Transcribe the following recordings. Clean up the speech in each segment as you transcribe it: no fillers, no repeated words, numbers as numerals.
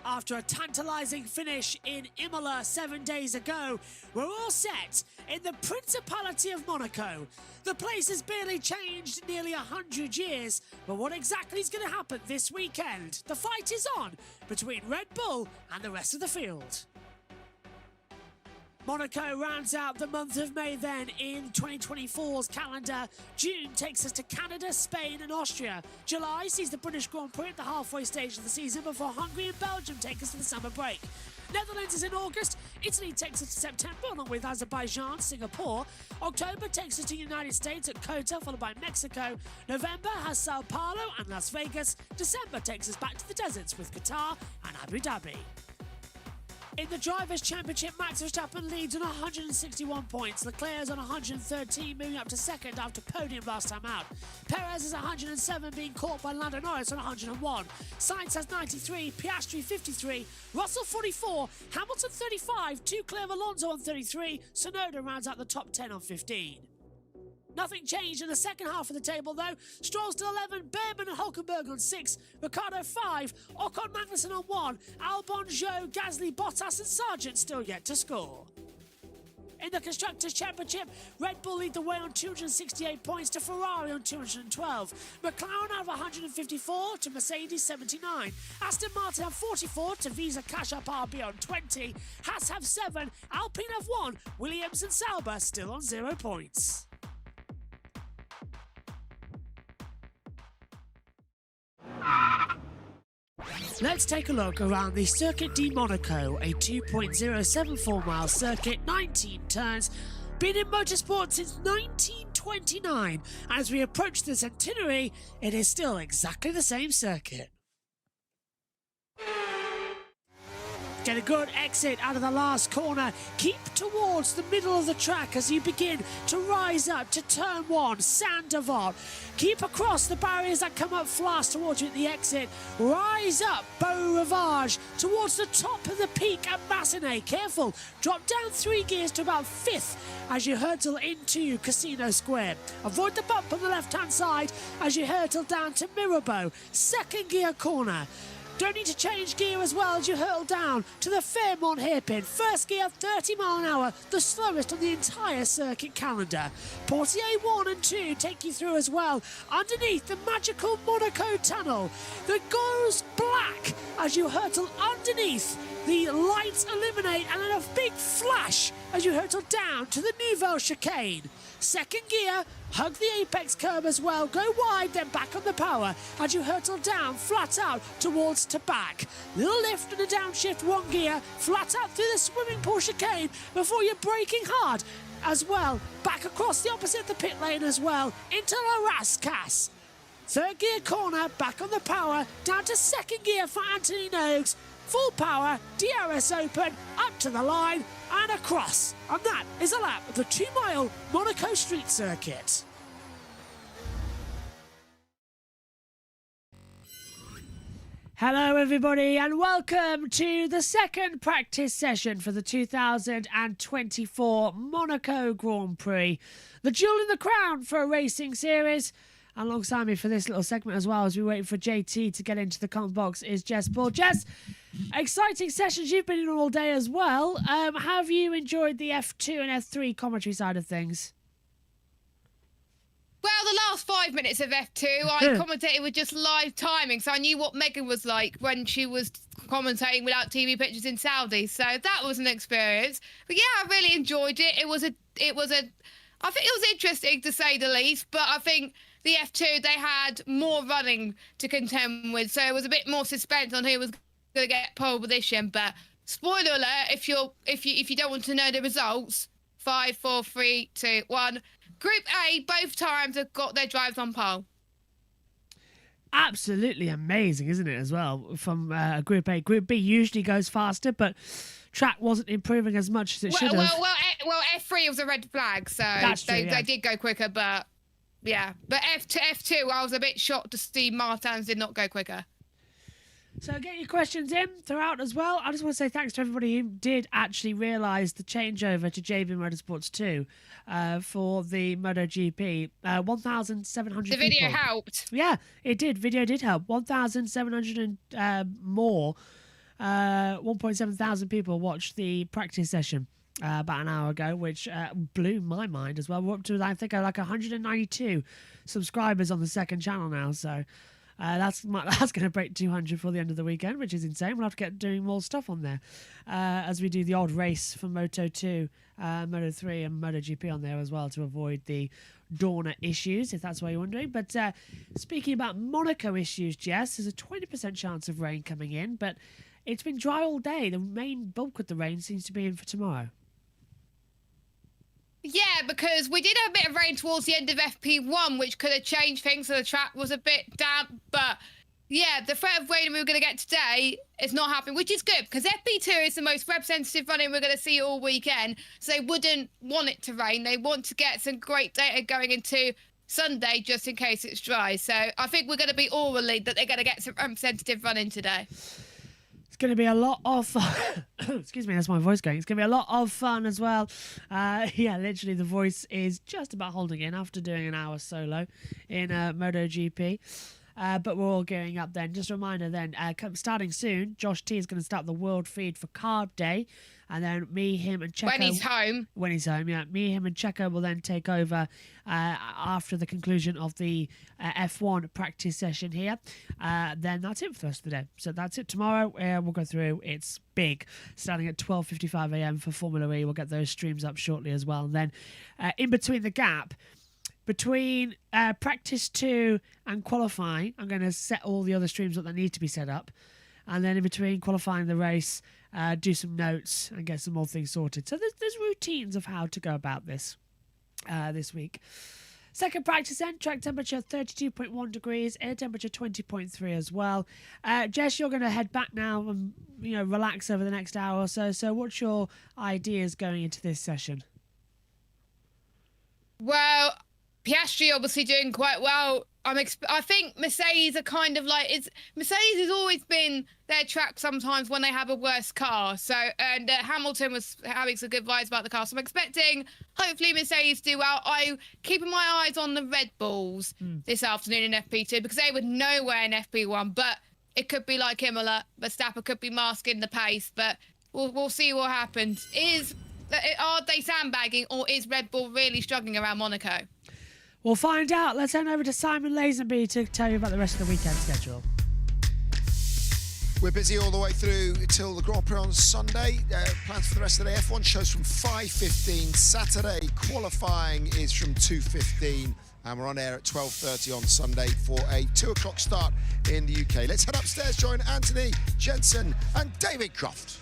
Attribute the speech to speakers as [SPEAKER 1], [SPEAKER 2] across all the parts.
[SPEAKER 1] After a tantalising finish in Imola 7 days ago, we're all set in the Principality of Monaco. The place has barely changed in nearly 100 years, but what exactly is going to happen this weekend? The fight is on between Red Bull and the rest of the field. Monaco rounds out the month of May then in 2024's calendar. June takes us to Canada, Spain and Austria. July sees the British Grand Prix at the halfway stage of the season before Hungary and Belgium take us to the summer break. Netherlands is in August, Italy takes us to September along with Azerbaijan, Singapore. October takes us to the United States at Kota, followed by Mexico. November has Sao Paulo and Las Vegas. December takes us back to the deserts with Qatar and Abu Dhabi. In the Drivers' Championship, Max Verstappen leads on 161 points. Leclerc is on 113, moving up to second after podium last time out. Perez is 107, being caught by Lando Norris on 101. Sainz has 93, Piastri 53, Russell 44, Hamilton 35, 2 clear of Alonso on 33. Tsunoda rounds out the top 10 on 15. Nothing changed in the second half of the table though. Stroll still 11, Behrman and Hulkenberg on 6, Ricciardo 5, Ocon Magnussen on 1, Albon, Zhou, Gasly, Bottas and Sargent still yet to score. In the Constructors' Championship, Red Bull lead the way on 268 points to Ferrari on 212. McLaren have 154 to Mercedes 79. Aston Martin have 44 to Visa Cash Up RB on 20. Haas have 7, Alpine have 1, Williams and Sauber still on 0 points. Let's take a look around the Circuit de Monaco, a 2.074 mile circuit, 19 turns, been in motorsport since 1929. As we approach the centenary, it is still exactly the same circuit. Get a good exit out of the last corner. Keep towards the middle of the track as you begin to rise up to turn 1, Saint-Devote. Keep across the barriers that come up fast towards you at the exit. Rise up, Beau Rivage, towards the top of the peak at Massenet. Careful, drop down 3 gears to about 5th as you hurtle into Casino Square. Avoid the bump on the left-hand side as you hurtle down to Mirabeau. 2nd gear corner. Don't need to change gear as well as you hurtle down to the Fairmont hairpin. 1st gear, 30 mile an hour, the slowest on the entire circuit calendar. Portier 1 and 2 take you through as well, underneath the magical Monaco tunnel that goes black as you hurtle underneath. The lights illuminate and then a big flash as you hurtle down to the Nouvelle chicane. 2nd gear, hug the apex curve as well, go wide then back on the power as you hurtle down flat out towards to back. Little lift and a downshift 1 gear, flat out through the swimming pool chicane before you're braking hard as well, back across the opposite of the pit lane as well into La Rascasse. 3rd gear corner, back on the power, down to 2nd gear for Anthony Nogues. Full power, DRS open, up to the line and across. And that is a lap of the 2-mile Monaco street circuit. Hello everybody and welcome to the second practice session for the 2024 Monaco Grand Prix. The jewel in the crown for a racing series. Alongside me for this little segment as well as we wait for JT to get into the comms box is Jess Ball. Jess, exciting sessions you've been in all day as well. Have you enjoyed the F2 and F3 commentary side of things?
[SPEAKER 2] Well, the last 5 minutes of F2, I commentated with just live timing, so I knew what Megan was like when she was commentating without TV pictures in Saudi. So that was an experience. But yeah, I really enjoyed it. I think it was interesting to say the least, but I think the F2, they had more running to contend with, so it was a bit more suspense on who was going to get pole position. But spoiler alert, if you don't want to know the results, 5, 4, 3, 2, 1. Group A, both times have got their drives on pole.
[SPEAKER 1] Absolutely amazing, isn't it, as well, from Group A. Group B usually goes faster, but track wasn't improving as much as it should have.
[SPEAKER 2] Well, F3 was a red flag, so they did go quicker, but yeah. But F2, I was a bit shocked to see Martins did not go quicker.
[SPEAKER 1] So get your questions in throughout as well. I just want to say thanks to everybody who did actually realise the changeover to JBMotorsports 2 for the MotoGP. 1,700
[SPEAKER 2] The video
[SPEAKER 1] people.
[SPEAKER 2] helped.
[SPEAKER 1] Yeah, it did. Video did help. 1,700 more. 1.7 thousand people watched the practice session about an hour ago, which blew my mind as well. We're up to, I think, like 192 subscribers on the second channel now, so... that's going to break 200 for the end of the weekend, which is insane. We'll have to get doing more stuff on there as we do the odd race for Moto 2, Moto 3 and MotoGP on there as well to avoid the Dorna issues, if that's what you're wondering. But speaking about Monaco issues, Jess, there's a 20% chance of rain coming in, but it's been dry all day. The main bulk of the rain seems to be in for tomorrow.
[SPEAKER 2] Yeah, because we did have a bit of rain towards the end of FP1, which could have changed things, so the track was a bit damp. But yeah, the threat of rain we were going to get today is not happening, which is good, because FP2 is the most representative running we're going to see all weekend. So they wouldn't want it to rain. They want to get some great data going into Sunday, just in case it's dry. So I think we're going to be all relieved that they're going to get some representative running today.
[SPEAKER 1] It's going to be a lot of excuse me, that's my voice going. It's going to be a lot of fun as well. Yeah, literally the voice is just about holding in after doing an hour solo in MotoGP. But we're all gearing up then. Just a reminder then, starting soon, Josh T is going to start the world feed for Carb Day. And then me, him, and Checo...
[SPEAKER 2] When he's home.
[SPEAKER 1] When he's home, yeah. Me, him, and Checo will then take over after the conclusion of the F1 practice session here. Then that's it for the rest of the day. So that's it. Tomorrow, we'll go through. It's big. Starting at 12:55 a.m. for Formula E. We'll get those streams up shortly as well. And then in between the gap... Between practice 2 and qualifying, I'm going to set all the other streams that need to be set up. And then in between qualifying the race, do some notes and get some more things sorted. So there's routines of how to go about this this week. Second practice then, track temperature 32.1 degrees, air temperature 20.3 as well. Jess, you're going to head back now and relax over the next hour or so. So what's your ideas going into this session?
[SPEAKER 2] Well... Piastri obviously doing quite well. I think Mercedes are kind of like Mercedes has always been their track sometimes when they have a worse car. So and Hamilton was having some good vibes about the car. So I'm expecting hopefully Mercedes do well. I'm keeping my eyes on the Red Bulls this afternoon in FP2 because they were nowhere in FP1. But it could be like Imola. Verstappen could be masking the pace. But we'll see what happens. Are they sandbagging or is Red Bull really struggling around Monaco?
[SPEAKER 1] We'll find out. Let's head over to Simon Lazenby to tell you about the rest of the weekend schedule.
[SPEAKER 3] We're busy all the way through till the Grand Prix on Sunday. Plans for the rest of the day. F1 shows from 5:15. Saturday qualifying is from 2:15. And we're on air at 12:30 on Sunday for a 2 o'clock start in the UK. Let's head upstairs, join Anthony, Jensen and David Croft.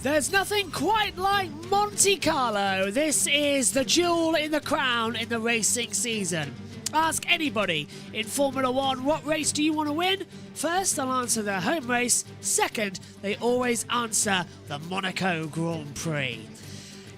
[SPEAKER 1] There's nothing quite like Monte Carlo. This is the jewel in the crown in the racing season. Ask anybody in Formula One, what race do you want to win? First, they'll answer their home race. Second, they always answer the Monaco Grand Prix.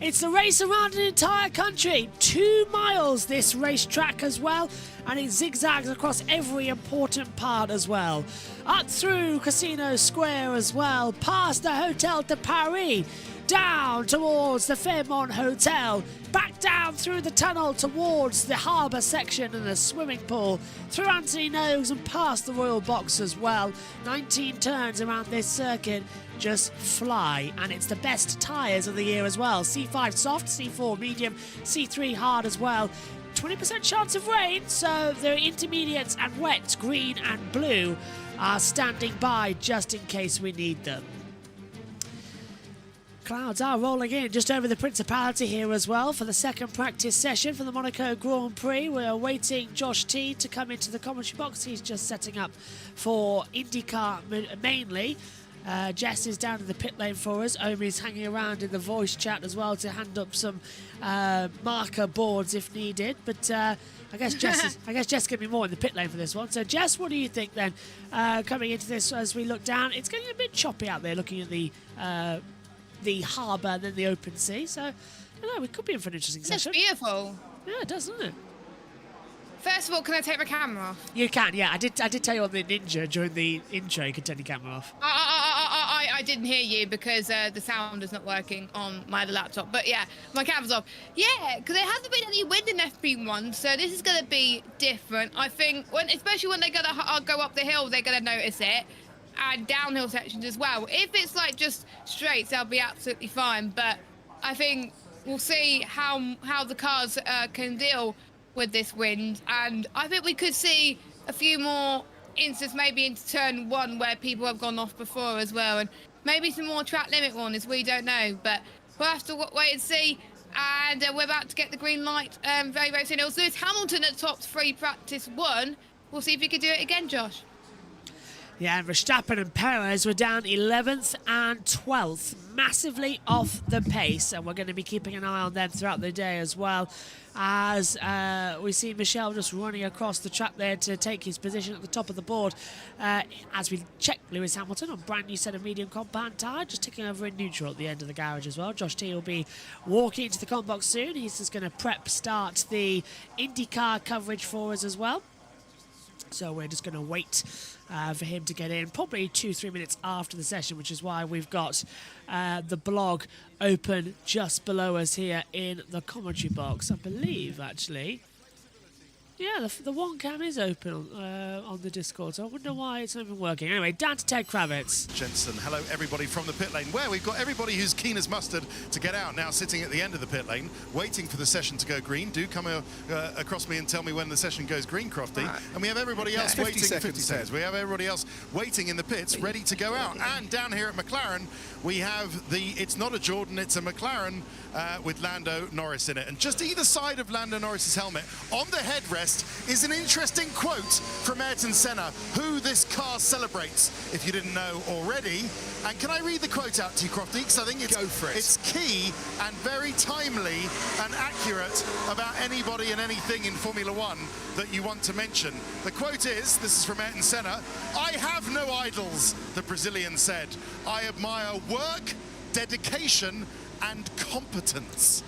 [SPEAKER 1] It's the race around an entire country. 2 miles this racetrack as well, and it zigzags across every important part as well. Up through Casino Square as well, past the Hotel de Paris, down towards the Fairmont Hotel, back down through the tunnel towards the harbour section and the swimming pool, through Anthony Noakes and past the Royal Box as well. 19 turns around this circuit just fly, and it's the best tyres of the year as well. C5 soft, C4 medium, C3 hard as well. 20% chance of rain, so the intermediates and wets, green and blue, are standing by just in case we need them. Clouds are rolling in just over the Principality here as well for the second practice session for the Monaco Grand Prix. We're awaiting Josh T to come into the commentary box. He's just setting up for IndyCar mainly. Jess is down in the pit lane for us. Omi's hanging around in the voice chat as well to hand up some marker boards if needed. But I guess Jess can be more in the pit lane for this one. So Jess, what do you think then coming into this as we look down? It's getting a bit choppy out there looking at the harbour and then the open sea. So I don't know, it could be in for an interesting session.
[SPEAKER 2] It's beautiful.
[SPEAKER 1] Yeah, it does, doesn't it?
[SPEAKER 2] First of all, can I take my camera off?
[SPEAKER 1] You can, yeah. I did tell you on the Ninja during the intro you could turn your camera off.
[SPEAKER 2] I didn't hear you because the sound is not working on my other laptop. But yeah, my camera's off. Yeah, because there hasn't been any wind in FP1, so this is going to be different. I think, especially when they're going to go up the hill, they're going to notice it. And downhill sections as well. If it's like just straights, they'll be absolutely fine. But I think we'll see how the cars can deal with this wind, and I think we could see a few more instances maybe into turn 1 where people have gone off before as well, and maybe some more track limit warnings, we don't know, but we'll have to wait and see. And we're about to get the green light very, very soon. It was Lewis Hamilton at top 3 practice 1. We'll see if he can do it again, Josh.
[SPEAKER 1] Yeah, and Verstappen and Perez were down 11th and 12th, massively off the pace, and we're going to be keeping an eye on them throughout the day as well, as we see Michel just running across the track there to take his position at the top of the board, as we check Lewis Hamilton on brand new set of medium compound tyre, just ticking over in neutral at the end of the garage as well. Josh T will be walking into the comp box soon. He's just going to start the IndyCar coverage for us as well. So we're just going to wait for him to get in, probably 2-3 minutes after the session, which is why we've got the blog open just below us here in the commentary box. I believe, actually, yeah, the one cam is open on the Discord, so I wonder why it's not even working. Anyway, down to Ted Kravitz.
[SPEAKER 4] Jensen, hello everybody from the pit lane, where we've got everybody who's keen as mustard to get out now, sitting at the end of the pit lane, waiting for the session to go green. Do come across me and tell me when the session goes green, Crofty. Right. And we have everybody else waiting. 50 seconds. We have everybody else waiting in the pits, ready to go out. And down here at McLaren, we have it's not a Jordan, it's a McLaren with Lando Norris in it. And just either side of Lando Norris's helmet, on the headrest, is an interesting quote from Ayrton Senna, who this car celebrates, if you didn't know already. And can I read the quote out to you, Crofty? Because I think it's key and very timely and accurate about anybody and anything in Formula One that you want to mention. The quote is, this is from Ayrton Senna, "I have no idols," the Brazilian said. "I admire work, dedication, and competence."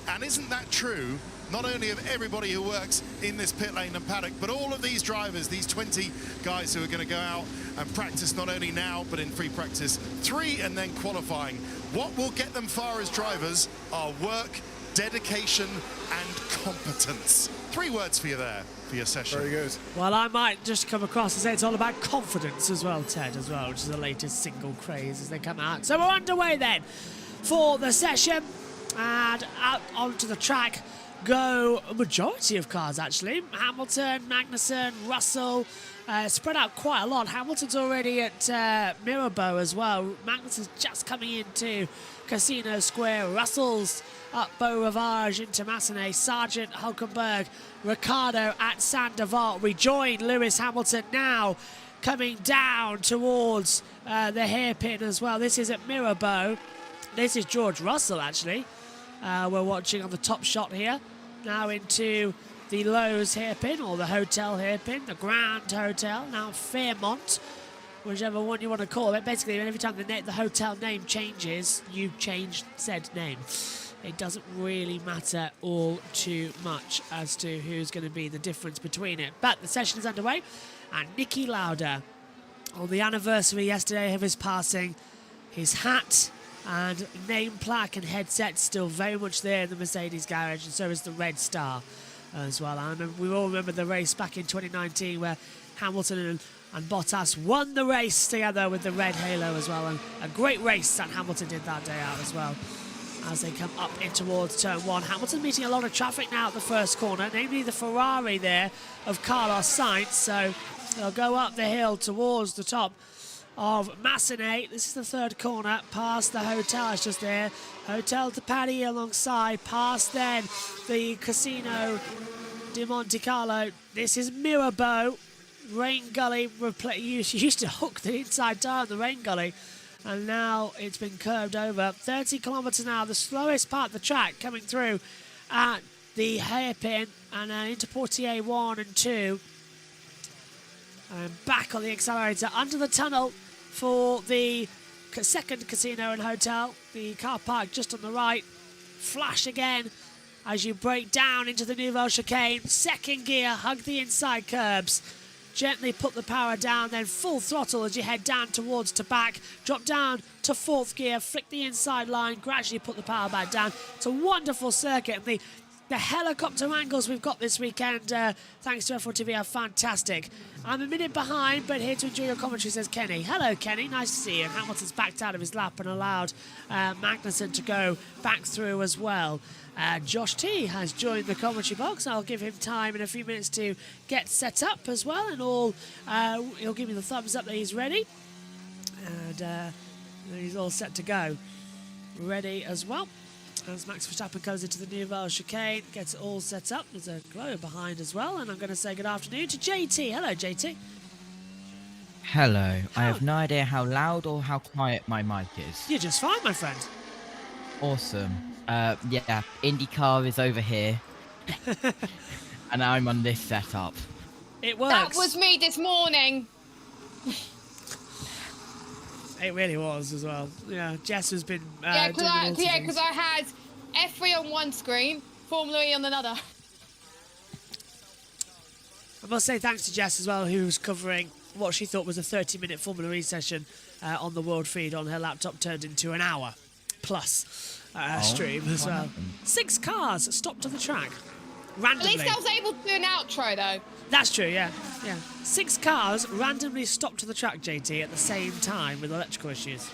[SPEAKER 4] And isn't that true, not only of everybody who works in this pit lane and paddock, but all of these drivers, these 20 guys who are going to go out and practice not only now, but in free practice 3 and then qualifying. What will get them far as drivers are work, dedication, and competence. 3 words for you there, for your session.
[SPEAKER 3] Very good.
[SPEAKER 1] Well, I might just come across and say it's all about confidence as well, Ted, as well, which is the latest single craze as they come out. So we're underway then for the session, and out onto the track go a majority of cars, actually. Hamilton, Magnussen, Russell, spread out quite a lot. Hamilton's already at Mirabeau as well. Magnussen's just coming into Casino Square. Russell's up Beau Rivage into Massenet. Sargent, Hulkenberg, Ricciardo at Saint-Devault. We join Lewis Hamilton now coming down towards the hairpin as well. This is at Mirabeau. This is George Russell, actually. We're watching on the top shot here. Now into the Lowe's hairpin, or the hotel hairpin, the Grand Hotel, now Fairmont. whichever one you want to call it. Basically, every time the hotel name changes, you change said name. It doesn't really matter all too much as to who's going to be the difference between it. But the session is underway, and Nicky Lauda, on the anniversary yesterday of his passing, his hat and name plaque and headset still very much there in the Mercedes garage, and so is the red star as well. And we all remember the race back in 2019 where Hamilton and Bottas won the race together with the red halo as well, and a great race that Hamilton did that day out as well. As they come up in towards turn 1, Hamilton meeting a lot of traffic now at the first corner, namely the Ferrari there of Carlos Sainz, so they'll go up the hill towards the top of Massenet. This is the third corner, past the hotel, it's just there, Hotel de Paris alongside, past then the Casino di Monte Carlo. This is Mirabeau, Rain Gully, used to hook the inside tire on the Rain Gully, and now it's been curved over. 30 kilometres an hour, the slowest part of the track, coming through at the hairpin, and into Portier 1 and 2. And back on the accelerator, under the tunnel for the second casino and hotel. The car park just on the right. Flash again as you break down into the Nouvelle chicane. Second gear, hug the inside curbs. Gently put the power down, then full throttle as you head down towards to back. Drop down to fourth gear, flick the inside line, gradually put the power back down. It's a wonderful circuit. And the helicopter angles we've got this weekend, thanks to F1 TV, are fantastic. I'm a minute behind, but here to enjoy your commentary, says Kenny. Hello, Kenny. Nice to see you. And Hamilton's backed out of his lap and allowed Magnussen to go back through as well. Josh T has joined the commentary box. I'll give him time in a few minutes to get set up as well, and he'll give me the thumbs up that he's ready, and he's all set to go. Ready as well. As Max Verstappen goes into the Nouvelle chicane, gets it all set up. There's a glow behind as well, and I'm going to say good afternoon to JT. Hello, JT.
[SPEAKER 5] Hello. I have no idea how loud or how quiet my mic is.
[SPEAKER 1] You're just fine, my friend.
[SPEAKER 5] Awesome. Yeah, IndyCar is over here. And I'm on this setup.
[SPEAKER 1] It works.
[SPEAKER 2] That was me this morning.
[SPEAKER 1] It really was as well. Yeah, Jess has been
[SPEAKER 2] Yeah,
[SPEAKER 1] doing all sorts of things.
[SPEAKER 2] because I had F3 on one screen, Formula E on another.
[SPEAKER 1] I must say thanks to Jess as well, who was covering what she thought was a 30-minute Formula E session on the world feed on her laptop, turned into an hour plus stream as well.
[SPEAKER 5] Happened?
[SPEAKER 1] 6 cars stopped on the track randomly.
[SPEAKER 2] At least I was able to do an outro though.
[SPEAKER 1] That's true, yeah. 6 cars randomly stopped to the track, JT, at the same time with electrical issues.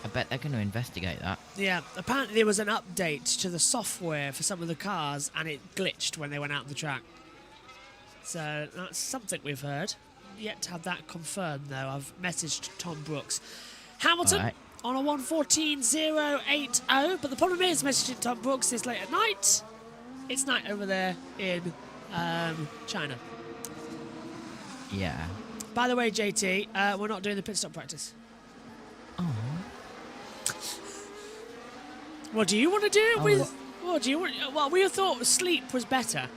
[SPEAKER 5] I bet they're going to investigate that.
[SPEAKER 1] Yeah, apparently there was an update to the software for some of the cars, and it glitched when they went out on the track. So that's something we've heard. Yet to have that confirmed, though. I've messaged Tom Brooks. Hamilton
[SPEAKER 5] Right.
[SPEAKER 1] on a 1:14.080, but the problem is messaging Tom Brooks this late at night. It's night over there in China.
[SPEAKER 5] Yeah.
[SPEAKER 1] By the way, JT, we're not doing the pit stop practice.
[SPEAKER 5] Oh.
[SPEAKER 1] What do you want to do it
[SPEAKER 5] Oh,
[SPEAKER 1] with? What do you want? Well, we thought sleep was better.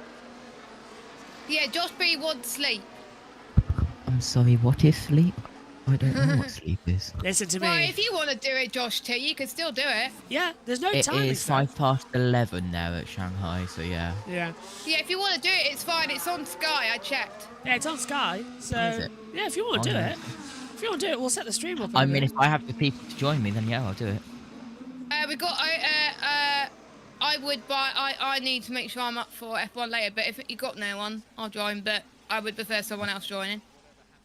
[SPEAKER 2] Yeah, Josh B wants sleep.
[SPEAKER 5] I'm sorry, what is sleep? I don't know what sleep is.
[SPEAKER 1] Listen to
[SPEAKER 2] Well,
[SPEAKER 1] me.
[SPEAKER 2] if you want to do it, Josh T, you can still do it.
[SPEAKER 1] Yeah, there's no
[SPEAKER 5] It
[SPEAKER 1] time.
[SPEAKER 5] is 11:05 there at Shanghai, so yeah.
[SPEAKER 1] Yeah.
[SPEAKER 2] Yeah, if you want to do it, it's fine. It's on Sky. I checked.
[SPEAKER 1] Yeah, it's on Sky. So
[SPEAKER 5] Is it?
[SPEAKER 1] yeah, if you want to do
[SPEAKER 5] Oh,
[SPEAKER 1] it, we'll set the stream up.
[SPEAKER 5] I mean, if I have the people to join me, then yeah, I'll do it.
[SPEAKER 2] We got. I would, but I need to make sure I'm up for F1 later. But if you got no one, I'll join. But I would prefer someone else joining.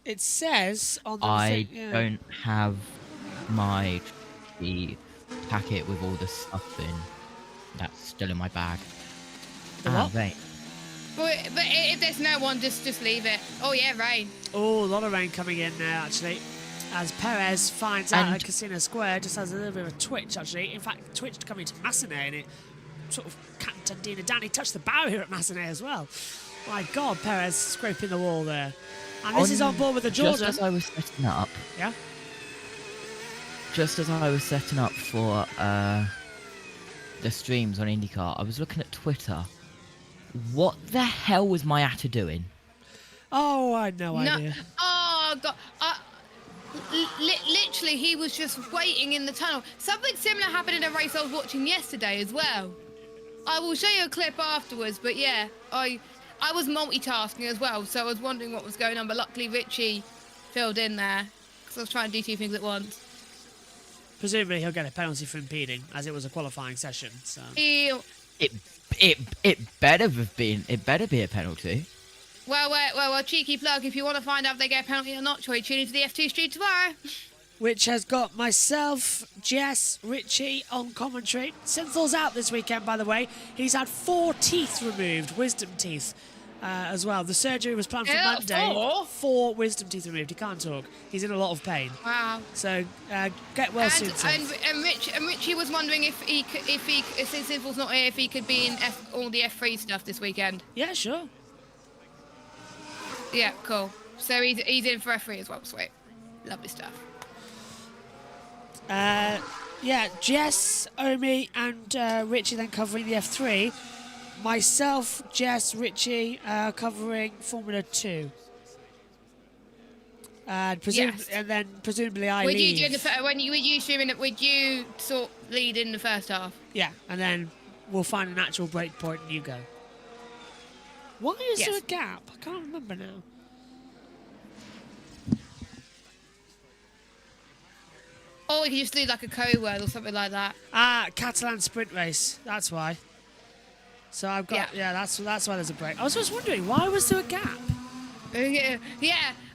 [SPEAKER 1] It says on the
[SPEAKER 5] I
[SPEAKER 1] thing, yeah.
[SPEAKER 5] don't have the packet with all the stuff in. That's still in my bag.
[SPEAKER 1] The what?
[SPEAKER 5] Wait.
[SPEAKER 2] But if there's no one, just leave it. Oh yeah, rain.
[SPEAKER 1] Oh, a lot of rain coming in now, actually. As Perez finds out
[SPEAKER 5] And-
[SPEAKER 1] at Casino Square, just has a little bit of a twitch, actually. In fact, twitched coming to Massenet, and it sort of Captain Dina Danny touched the barrier here at Massenet as well. My God, Perez scraping the wall there. And this is on board with the Jordan.
[SPEAKER 5] Just as I was setting up,
[SPEAKER 1] Yeah?
[SPEAKER 5] just as I was setting up for the streams on IndyCar, I was looking at Twitter. What the hell was Mayata doing?
[SPEAKER 1] Oh, I had no idea.
[SPEAKER 2] Oh, my God. Literally, he was just waiting in the tunnel. Something similar happened in a race I was watching yesterday as well. I will show you a clip afterwards, but yeah, I was multitasking as well, so I was wondering what was going on, but luckily Richie filled in there, because I was trying to do two things at once.
[SPEAKER 1] Presumably he'll get a penalty for impeding, as it was a qualifying session. So
[SPEAKER 5] It better be a penalty.
[SPEAKER 2] Well, cheeky plug, if you want to find out if they get a penalty or not, tune into the F2 stream tomorrow.
[SPEAKER 1] Which has got myself, Jess, Richie on commentary. Synthall's out this weekend, by the way. He's had 4 teeth removed, wisdom teeth, as well. The surgery was planned for Monday. 4 wisdom teeth removed. He can't talk. He's in a lot of pain.
[SPEAKER 2] Wow.
[SPEAKER 1] So get well soon.
[SPEAKER 2] And Richie was wondering if since Synthall's not here, if he could be in all the F3 stuff this weekend.
[SPEAKER 1] Yeah, sure.
[SPEAKER 2] Yeah, cool. So he's in for F3 as well. Sweet. Lovely stuff.
[SPEAKER 1] Yeah, Jess, Omi, and Richie then covering the F3. Myself, Jess, Richie covering Formula 2. And then presumably I
[SPEAKER 2] would
[SPEAKER 1] leave.
[SPEAKER 2] You do would you sort lead in the first half?
[SPEAKER 1] Yeah, and then we'll find an actual break point and you go. Why is there a gap? I can't remember now.
[SPEAKER 2] Or we could just do like a code word or something like that.
[SPEAKER 1] Catalan sprint race. That's why. So I've got that's why there's a break. I was just wondering, why was there a gap?
[SPEAKER 2] Yeah,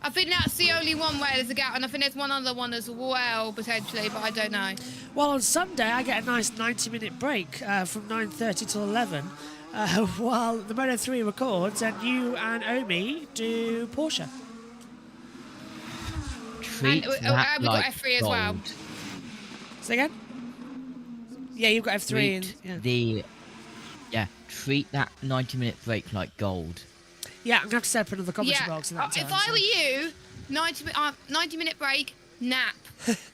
[SPEAKER 2] I think that's the only one where there's a gap, and I think there's one other one as well potentially, but I don't know.
[SPEAKER 1] Well, on Sunday I get a nice 90-minute break from 9:30 till 11, while the Moto 3 records, and you and Omi do Porsche.
[SPEAKER 5] Treat
[SPEAKER 2] And
[SPEAKER 5] that
[SPEAKER 2] we've got
[SPEAKER 5] like
[SPEAKER 2] F3 as
[SPEAKER 5] gold.
[SPEAKER 2] well.
[SPEAKER 1] Say again? Yeah, you've got F3.
[SPEAKER 2] Treat
[SPEAKER 5] Treat that 90-minute break like gold.
[SPEAKER 1] Yeah, I'm going to have to set up another commentary box in that time.
[SPEAKER 2] If I were you, 90-minute break, nap.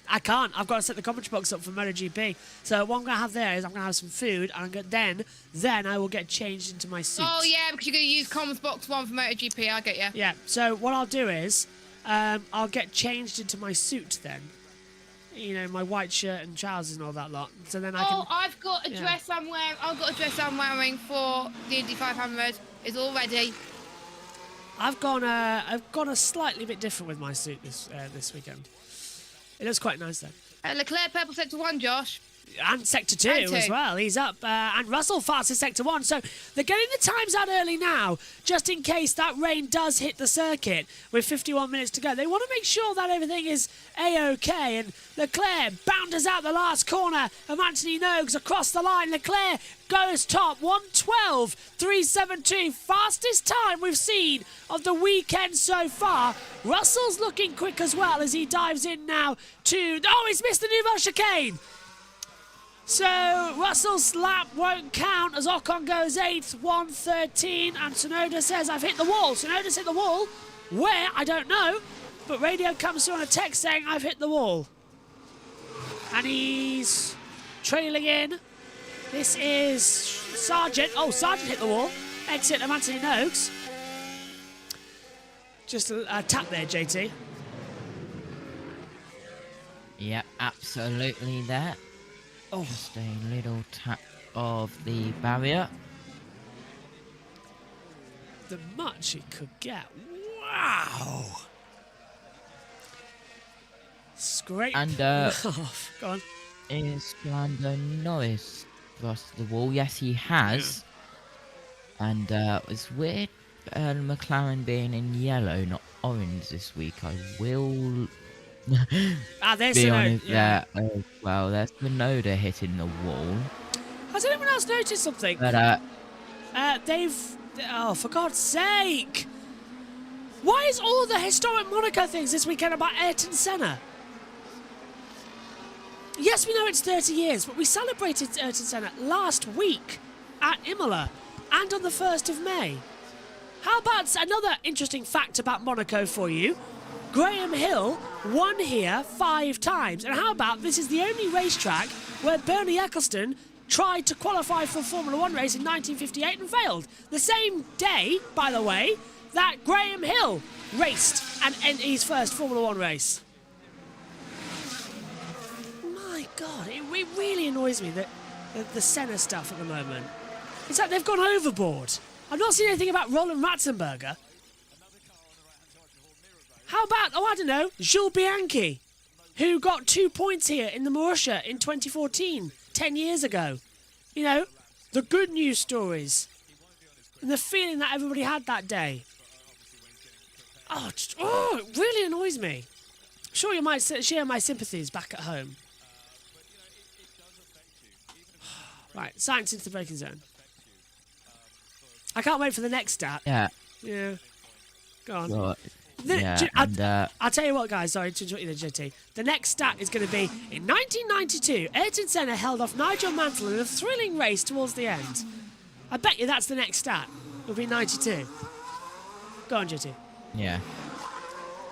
[SPEAKER 1] I can't. I've got to set the commentary box up for MotoGP. So what I'm going to have there is I'm going to have some food, and then I will get changed into my suit.
[SPEAKER 2] Oh, yeah, because you're going to use comms box 1 for MotoGP, I get you.
[SPEAKER 1] Yeah, so what I'll do is I'll get changed into my suit then. You know, my white shirt and trousers and all that lot. So then I can...
[SPEAKER 2] Oh, I've got a dress I'm wearing. I've got a dress I'm wearing for the Indy 500. It's all ready.
[SPEAKER 1] I've gone a slightly bit different with my suit this weekend. It looks quite nice though.
[SPEAKER 2] Leclerc purple sector 1, Josh.
[SPEAKER 1] And sector 2
[SPEAKER 2] And 2.
[SPEAKER 1] as well. He's up. And Russell fast in sector 1. So they're getting the times out early now, just in case that rain does hit the circuit with 51 minutes to go. They want to make sure that everything is A-OK. And Leclerc bounders out the last corner of Anthony Nogues across the line. Leclerc goes top, 1:12.372. Fastest time we've seen of the weekend so far. Russell's looking quick as well as he dives in now to... Oh, he's missed the Nouveau chicane. So Russell's lap won't count as Ocon goes 8th, 1:13, and Tsunoda says, I've hit the wall. Tsunoda's hit the wall. Where? I don't know. But radio comes through on a text saying, I've hit the wall. And he's trailing in. This is Sargent. Oh, Sargent hit the wall. Exit of Anthony Nogues. Just a tap there, JT.
[SPEAKER 5] Yeah, absolutely that.
[SPEAKER 1] Oh.
[SPEAKER 5] Just a little tap of the barrier.
[SPEAKER 1] The much he could get. Wow. Scrape.
[SPEAKER 5] And
[SPEAKER 1] off. Go on.
[SPEAKER 5] is Lando Norris crossed the wall? Yes, he has. And it's weird McLaren being in yellow, not orange this week. I will
[SPEAKER 1] There's
[SPEAKER 5] be
[SPEAKER 1] Tsunoda,
[SPEAKER 5] honest
[SPEAKER 1] yeah.
[SPEAKER 5] there as well. There's Tsunoda hitting the wall.
[SPEAKER 1] Has anyone else noticed something?
[SPEAKER 5] But
[SPEAKER 1] oh, for God's sake! Why is all the historic Monaco things this weekend about Ayrton Senna? Yes, we know it's 30 years, but we celebrated Ayrton Senna last week at Imola and on the 1st of May. How about another interesting fact about Monaco for you? Graham Hill won here 5 times. And how about this is the only racetrack where Bernie Ecclestone tried to qualify for a Formula 1 race in 1958 and failed. The same day, by the way, that Graham Hill raced and enter his first Formula One race. My God, it really annoys me that the Senna stuff at the moment. It's like they've gone overboard. I've not seen anything about Roland Ratzenberger. How about, oh, I don't know, Jules Bianchi, who got 2 points here in the Marussia in 2014, 10 years ago. You know, the good news stories. And the feeling that everybody had that day. Oh, it really annoys me. I'm sure you might share my sympathies back at home. Right, science into the braking zone. I can't wait for the next stat.
[SPEAKER 5] Yeah.
[SPEAKER 1] Yeah. Go on.
[SPEAKER 5] Well, yeah,
[SPEAKER 1] I'll tell you what, guys. Sorry to interrupt you there, JT. The next stat is going to be, in 1992, Ayrton Senna held off Nigel Mansell in a thrilling race towards the end. I bet you that's the next stat. It'll be 92. Go on, JT.
[SPEAKER 5] Yeah.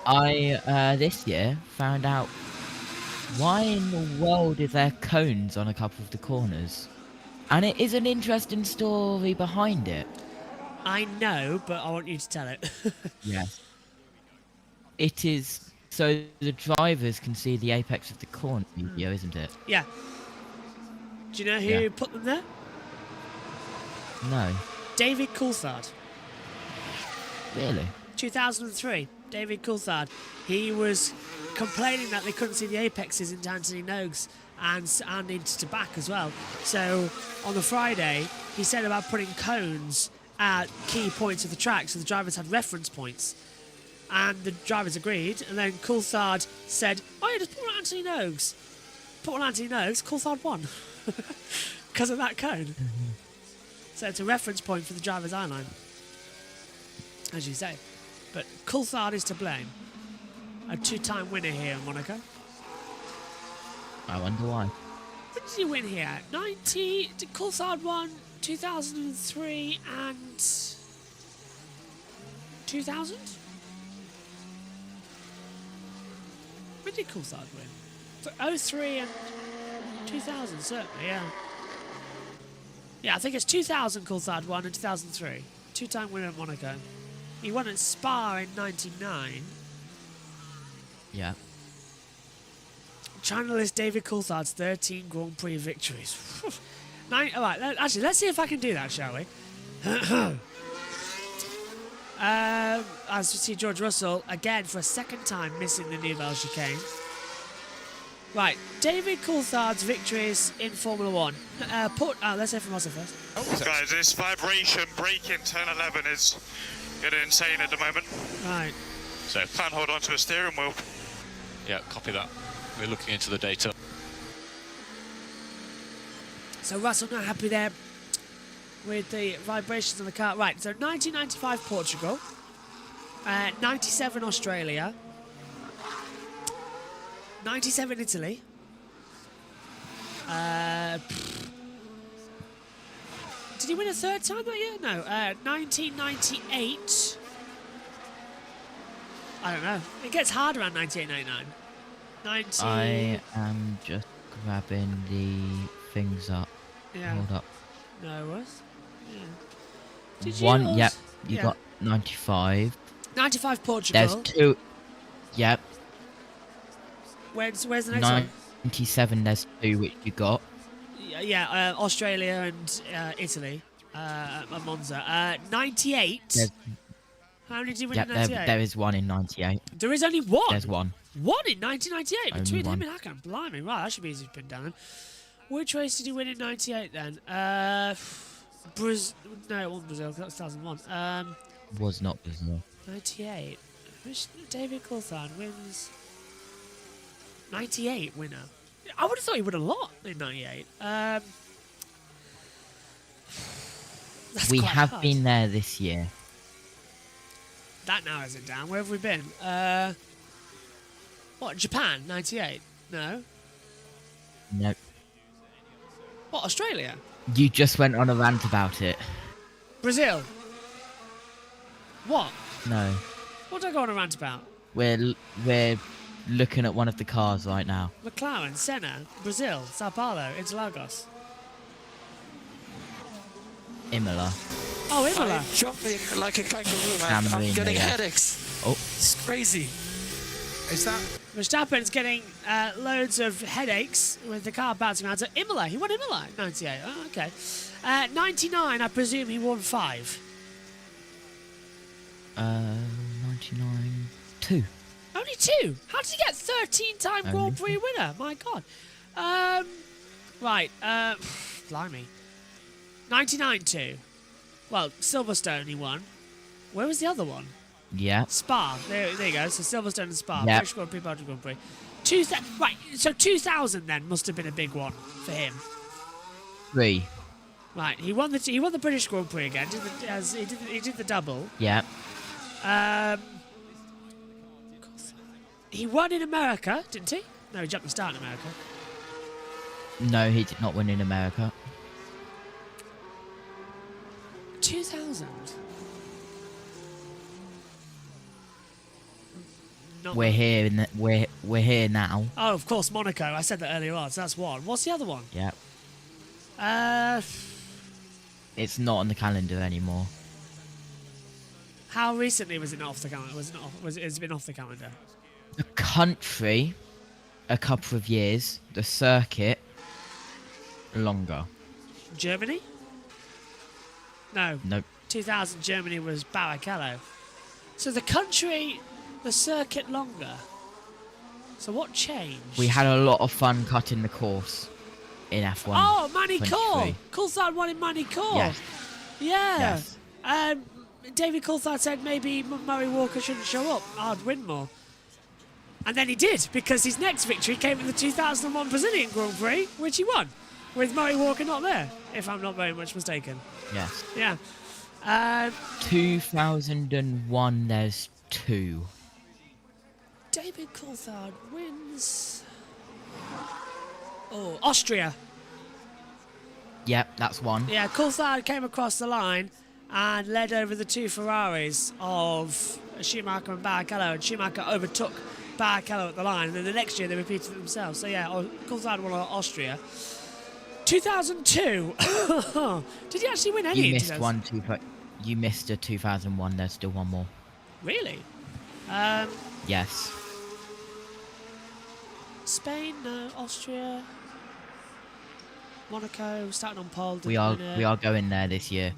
[SPEAKER 5] I, this year, found out why in the world is there cones on a couple of the corners? And it is an interesting story behind it.
[SPEAKER 1] I know, but I want you to tell it.
[SPEAKER 5] Yes. It is so the drivers can see the apex of the corner video, isn't it?
[SPEAKER 1] Yeah. Do you know who put them there?
[SPEAKER 5] No.
[SPEAKER 1] David Coulthard.
[SPEAKER 5] Really?
[SPEAKER 1] 2003. David Coulthard. He was complaining that they couldn't see the apexes into Anthony Noakes and into the back as well. So on the Friday, he said about putting cones at key points of the track so the drivers had reference points. And the drivers agreed, and then Coulthard said, oh yeah, just put on Anthony Noakes. Put on Anthony Noakes, Coulthard won. Because of that cone. So it's a reference point for the driver's eye line. As you say. But Coulthard is to blame. A 2-time winner here in Monaco.
[SPEAKER 5] I wonder why.
[SPEAKER 1] When did he win here? 90... Did Coulthard won 2003 and... 2000? When did Coulthard win? 03 and 2000, certainly, yeah. Yeah, I think it's 2000 Coulthard won and 2003. 2-time winner at Monaco. He won at Spa in 99.
[SPEAKER 5] Yeah.
[SPEAKER 1] Trying to list David Coulthard's 13 Grand Prix victories. Alright, actually, let's see if I can do that, shall we? As we see George Russell, again, for a second time, missing the Nouvelle chicane. Right, David Coulthard's victories in Formula 1. Let's hear from Russell first.
[SPEAKER 6] Guys, this vibration braking turn 11 is getting insane at the moment.
[SPEAKER 1] Right.
[SPEAKER 6] So can't hold on to a steering wheel.
[SPEAKER 7] Yeah, copy that. We're looking into the data.
[SPEAKER 1] So Russell not happy there with the vibrations on the car. Right, so 1995 Portugal, 97 Australia, 97 Italy, did he win a third time that year? No, 1998, I don't know, it gets hard around 98, 99.
[SPEAKER 5] I am just grabbing the things up.
[SPEAKER 1] Yeah.
[SPEAKER 5] Hold up.
[SPEAKER 1] No, it was? Yeah. Did you
[SPEAKER 5] One,
[SPEAKER 1] also-
[SPEAKER 5] yep. You
[SPEAKER 1] yeah.
[SPEAKER 5] got 95.
[SPEAKER 1] 95 Portugal.
[SPEAKER 5] There's two. Yep.
[SPEAKER 1] Where's the next one?
[SPEAKER 5] 97, there's two which you got.
[SPEAKER 1] Yeah, Australia and Italy. Monza. 98. How many did you win
[SPEAKER 5] Yep,
[SPEAKER 1] in 98?
[SPEAKER 5] there is one in 98.
[SPEAKER 1] There is only one.
[SPEAKER 5] There's one.
[SPEAKER 1] One in 1998
[SPEAKER 5] Only
[SPEAKER 1] between
[SPEAKER 5] one.
[SPEAKER 1] him and Hakan. Blimey, right, that should be easy to pin down then. Which race did he win in 98 then? Brazil. No, it wasn't Brazil, that was 2001.
[SPEAKER 5] Was not Brazil.
[SPEAKER 1] 98. Which David Coulthard wins? 98 winner. I would have thought he would a lot in 98.
[SPEAKER 5] We
[SPEAKER 1] quite
[SPEAKER 5] have
[SPEAKER 1] hard.
[SPEAKER 5] been there this year.
[SPEAKER 1] That narrows it down. Where have we been? What, Japan? 98? No.
[SPEAKER 5] Nope.
[SPEAKER 1] What, Australia?
[SPEAKER 5] You just went on a rant about it.
[SPEAKER 1] Brazil? What?
[SPEAKER 5] No.
[SPEAKER 1] What did I go on a rant about?
[SPEAKER 5] We're looking at one of the cars right now.
[SPEAKER 1] McLaren, Senna, Brazil, Sao Paulo, Interlagos.
[SPEAKER 5] Imola.
[SPEAKER 1] Oh, Imola.
[SPEAKER 8] I'm jumping like a kangaroo, man.
[SPEAKER 5] San
[SPEAKER 8] I'm
[SPEAKER 5] Marino,
[SPEAKER 8] getting
[SPEAKER 5] yeah.
[SPEAKER 8] headaches.
[SPEAKER 5] Oh,
[SPEAKER 1] It's crazy.
[SPEAKER 3] Is that
[SPEAKER 1] Verstappen's getting loads of headaches with the car bouncing around. So Imola, he won Imola in 98. Oh, okay. 99, I presume he won 5.
[SPEAKER 5] 99, 2.
[SPEAKER 1] Only 2? How did he get 13-time
[SPEAKER 5] Only
[SPEAKER 1] Grand Prix winner? My God. Right, blimey. 99 2. Well, Silverstone he won. Where was the other one?
[SPEAKER 5] Yeah.
[SPEAKER 1] Spa. There you go. So Silverstone and Spa.
[SPEAKER 5] Yep.
[SPEAKER 1] British Grand Prix, Belgian Grand Prix. Right, so 2000 then must have been a big one for him.
[SPEAKER 5] 3.
[SPEAKER 1] Right, he won the British Grand Prix again. He did the double.
[SPEAKER 5] Yeah.
[SPEAKER 1] He won in America, didn't he? No, he jumped the start in America.
[SPEAKER 5] No, he did not win in America.
[SPEAKER 1] 2000. Not
[SPEAKER 5] We're here in we're here now.
[SPEAKER 1] Oh, of course, Monaco. I said that earlier on, so that's one. What's the other one?
[SPEAKER 5] Yeah. It's not on the calendar anymore.
[SPEAKER 1] How recently was it not off the calendar? Has it been off the calendar?
[SPEAKER 5] The country, a couple of years. The circuit, longer.
[SPEAKER 1] Germany? No.
[SPEAKER 5] Nope.
[SPEAKER 1] 2000 Germany was Barrichello. So the country, the circuit longer. So what changed?
[SPEAKER 5] We had a lot of fun cutting the course in F1.
[SPEAKER 1] Oh, Manny Coll!
[SPEAKER 5] 23.
[SPEAKER 1] Coulthard won in Manny Coll.
[SPEAKER 5] Yes.
[SPEAKER 1] Yeah.
[SPEAKER 5] Yes.
[SPEAKER 1] David Coulthard said maybe Murray Walker shouldn't show up. I'd win more. And then he did, because his next victory came in the 2001 Brazilian Grand Prix, which he won, with Murray Walker not there, if I'm not very much mistaken.
[SPEAKER 5] Yes.
[SPEAKER 1] Yeah.
[SPEAKER 5] 2001, there's 2.
[SPEAKER 1] David Coulthard wins. Oh, Austria.
[SPEAKER 5] Yep, that's 1.
[SPEAKER 1] Yeah, Coulthard came across the line and led over the 2 Ferraris of Schumacher and Barrichello, and Schumacher overtook Barrichello at the line, and then the next year they repeated it themselves. So yeah, Coulthard won Austria. 2002. Did he actually win any?
[SPEAKER 5] You
[SPEAKER 1] in
[SPEAKER 5] missed
[SPEAKER 1] 2000?
[SPEAKER 5] one. You missed a 2001. There's still one more.
[SPEAKER 1] Really?
[SPEAKER 5] Yes.
[SPEAKER 1] Spain, no. Austria, Monaco, starting on pole.
[SPEAKER 5] We are going there this year.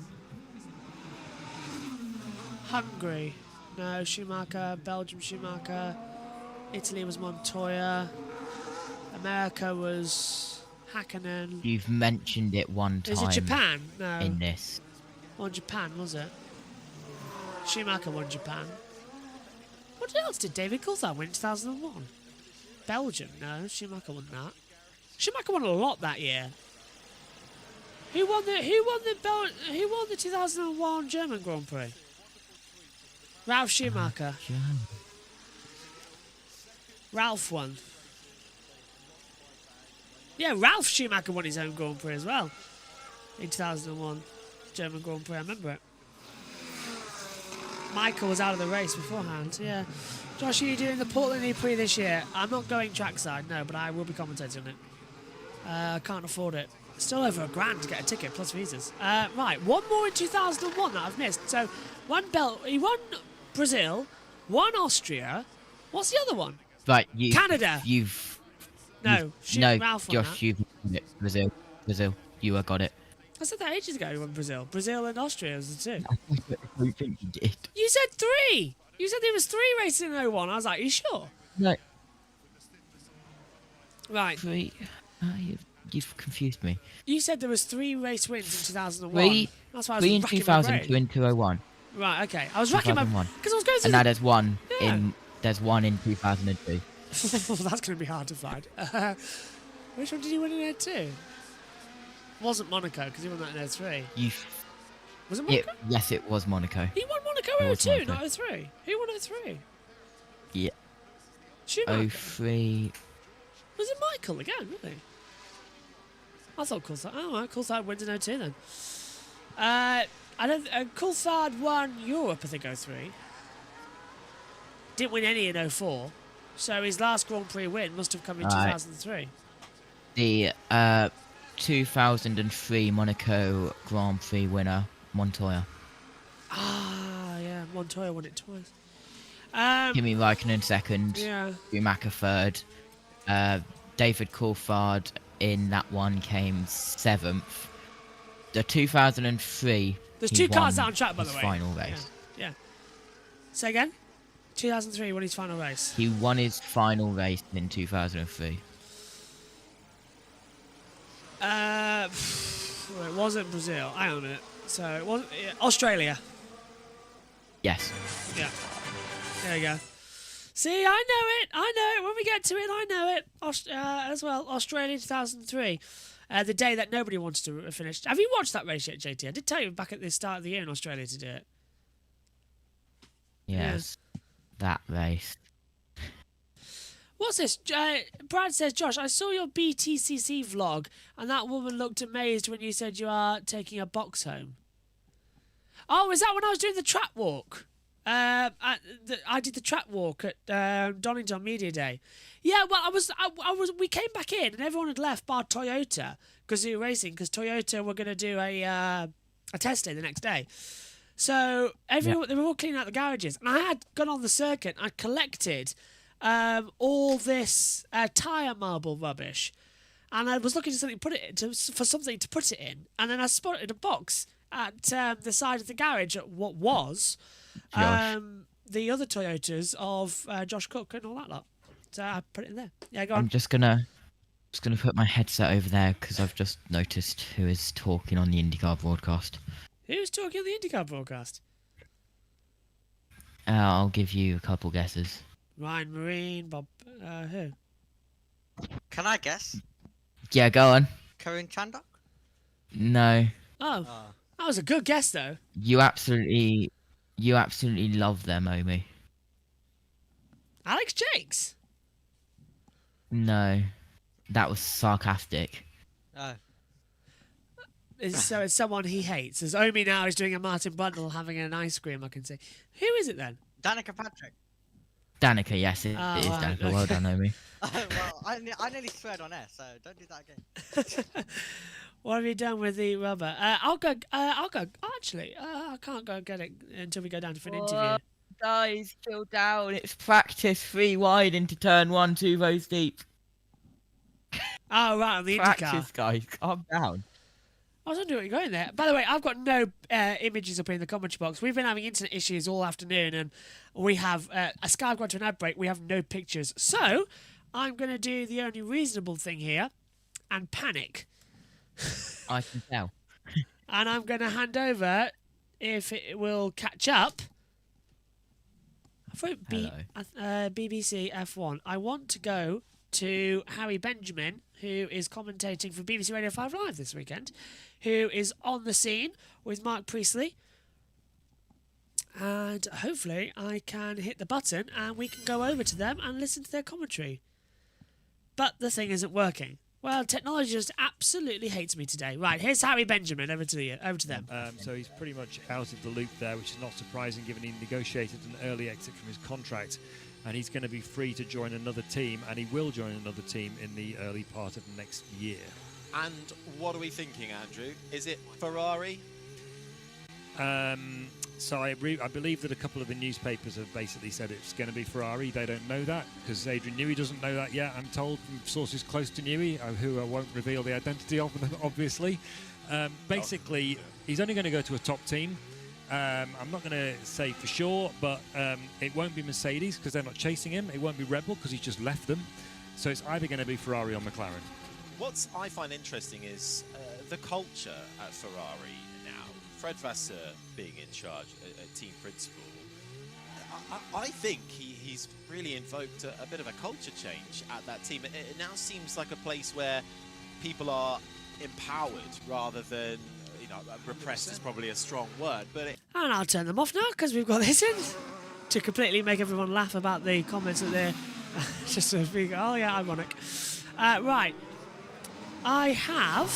[SPEAKER 1] Hungary, no. Schumacher, Belgium, Schumacher. Italy was Montoya. America was Hakkinen.
[SPEAKER 5] You've mentioned it one time.
[SPEAKER 1] Is it Japan? No.
[SPEAKER 5] In this.
[SPEAKER 1] Won Japan, was it? Schumacher won Japan. What else did David Coulthard win in 2001? Belgium, no. Schumacher won that. Schumacher won a lot that year. Who won the 2001 German Grand Prix? Ralf Schumacher. Ralph won. Yeah, Ralf Schumacher won his own Grand Prix as well in 2001 German Grand Prix. I remember it. Michael was out of the race beforehand. Yeah. Josh, are you doing the Portland E-Prix this year? I'm not going trackside, no, but I will be commentating on it. I can't afford it. Still over £1,000 to get a ticket plus visas. Right, one more in 2001 that I've missed. So he won Brazil, won Austria. What's the other one?
[SPEAKER 5] Right,
[SPEAKER 1] Canada. No, Ralph won
[SPEAKER 5] Josh,
[SPEAKER 1] that.
[SPEAKER 5] you've won it. Brazil. You have got it.
[SPEAKER 1] I said that ages ago. He won Brazil. Brazil and Austria was the 2.
[SPEAKER 5] I don't think you did.
[SPEAKER 1] You said 3. You said there was 3 races in 01. I was like, are you sure?
[SPEAKER 5] No.
[SPEAKER 1] Right.
[SPEAKER 5] 3. You've confused me.
[SPEAKER 1] You said there was 3 race wins in 2001.
[SPEAKER 5] 3.
[SPEAKER 1] That's why I was
[SPEAKER 5] 3 in
[SPEAKER 1] racking my
[SPEAKER 5] 2000,
[SPEAKER 1] brain.
[SPEAKER 5] 2 in 201.
[SPEAKER 1] Right. Okay. I was racking my
[SPEAKER 5] 2001.
[SPEAKER 1] because I was going through.
[SPEAKER 5] And now there's one
[SPEAKER 1] Yeah.
[SPEAKER 5] There's one in 2002.
[SPEAKER 1] That's going to be hard to find. Which one did he win in 02? Wasn't Monaco because he won that in 03. Was it Monaco?
[SPEAKER 5] Yes, it was Monaco.
[SPEAKER 1] He won Monaco
[SPEAKER 5] It
[SPEAKER 1] in
[SPEAKER 5] was
[SPEAKER 1] 02,
[SPEAKER 5] Monaco.
[SPEAKER 1] not 03. Who won 03?
[SPEAKER 5] Yeah.
[SPEAKER 1] Schumacher.
[SPEAKER 5] 03.
[SPEAKER 1] Was it Michael again? Really? I thought Coulthard. Oh, right. Coulthard wins in 02 then. Coulthard won Europe, I think, 03. Didn't win any in 04. So his last Grand Prix win must have come in 2003.
[SPEAKER 5] The 2003 Monaco Grand Prix winner, Montoya.
[SPEAKER 1] Ah, yeah. Montoya won it twice.
[SPEAKER 5] Kimi Raikkonen second.
[SPEAKER 1] Yeah.
[SPEAKER 5] Schumacher third. David Coulthard in that one came 7th. The 2003.
[SPEAKER 1] There's
[SPEAKER 5] he
[SPEAKER 1] 2 cars
[SPEAKER 5] won
[SPEAKER 1] out on track, by the
[SPEAKER 5] his
[SPEAKER 1] way.
[SPEAKER 5] final race.
[SPEAKER 1] Yeah. Say again? 2003, won his final race.
[SPEAKER 5] He won his final race in 2003.
[SPEAKER 1] Well, it wasn't Brazil. Hang on a minute. So it wasn't Australia.
[SPEAKER 5] Yes.
[SPEAKER 1] Yeah. There you go. See, I know it. I know it. When we get to it, I know it. As well, Australia 2003. The day that nobody wanted to finish. Have you watched that race yet, JT? I did tell you back at the start of the year in Australia to do it.
[SPEAKER 5] Yes. That race.
[SPEAKER 1] What's this? Brad says, Josh, I saw your BTCC vlog, and that woman looked amazed when you said you are taking a box home. Oh, is that when I was doing the track walk? I did the track walk at Donington Media Day. Yeah, well, I was. We came back in, and everyone had left bar Toyota because they were racing. Because Toyota were going to do a test day the next day. So they were all cleaning out the garages, and I had gone on the circuit. I collected all this tyre marble rubbish, and I was looking for something to put it in, and then I spotted a box at the side of the garage at what was the other Toyotas of Josh Cook and all that lot. So I put it in there. Yeah, go on.
[SPEAKER 5] I'm just gonna put my headset over there because I've just noticed who is talking on the IndyCar broadcast.
[SPEAKER 1] Who's talking on the IndyCar broadcast?
[SPEAKER 5] I'll give you a couple guesses.
[SPEAKER 1] Ryan Marine, Bob. Who?
[SPEAKER 8] Can I guess?
[SPEAKER 5] Yeah, go on.
[SPEAKER 8] Karin Chandok?
[SPEAKER 5] No.
[SPEAKER 1] Oh, that was a good guess though.
[SPEAKER 5] You absolutely love them, Omi.
[SPEAKER 1] Alex Jakes.
[SPEAKER 5] No, that was sarcastic.
[SPEAKER 8] Oh.
[SPEAKER 1] So it's someone he hates. As Omi now is doing a Martin Bundle having an ice cream, I can see. Who is it then?
[SPEAKER 8] Danica Patrick.
[SPEAKER 5] Danica, yes, it is
[SPEAKER 1] right,
[SPEAKER 5] Danica.
[SPEAKER 1] okay.
[SPEAKER 5] Well done, Omi.
[SPEAKER 8] Well, I nearly sweared on air, so don't do that again.
[SPEAKER 1] What have you done with the rubber? I'll go. Actually, I can't go get it until we go down for an interview.
[SPEAKER 5] Guys, chill down. It's practice 3 wide into turn 1, 2 rows deep.
[SPEAKER 1] Oh, right, on the
[SPEAKER 5] Practice,
[SPEAKER 1] IndyCar.
[SPEAKER 5] guys. Calm down.
[SPEAKER 1] I was wondering what you're going there. By the way, I've got no images up in the commentary box. We've been having internet issues all afternoon, and we have a Skype gone to an ad break. We have no pictures. So I'm going to do the only reasonable thing here and panic.
[SPEAKER 5] I can tell.
[SPEAKER 1] And I'm going to hand over, if it will catch up. I wrote BBC F1. I want to go to Harry Benjamin, who is commentating for BBC Radio 5 Live this weekend, who is on the scene with Mark Priestley. And hopefully I can hit the button and we can go over to them and listen to their commentary. But the thing isn't working. Well, technology just absolutely hates me today. Right, here's Harry Benjamin. Over to them.
[SPEAKER 9] So he's pretty much out of the loop there, which is not surprising given he negotiated an early exit from his contract. And he's going to be free to join another team, and he will join another team in the early part of next year.
[SPEAKER 10] And what are we thinking, Andrew? Is it Ferrari?
[SPEAKER 9] So I believe that a couple of the newspapers have basically said it's going to be Ferrari. They don't know that because Adrian Newey doesn't know that yet. I'm told from sources close to Newey, who I won't reveal the identity of them, obviously. Basically, he's only going to go to a top team. I'm not going to say for sure, but it won't be Mercedes because they're not chasing him. It won't be Red Bull because he's just left them. So it's either going to be Ferrari or McLaren.
[SPEAKER 10] What I find interesting is the culture at Ferrari now. Fred Vasseur being in charge, a team principal. I think he's really invoked a bit of a culture change at that team. It now seems like a place where people are empowered rather than, repressed is probably a strong word. But
[SPEAKER 1] And I'll turn them off now because we've got this in to completely make everyone laugh about the comments that they're just sort of being, oh yeah, ironic. Right. I have...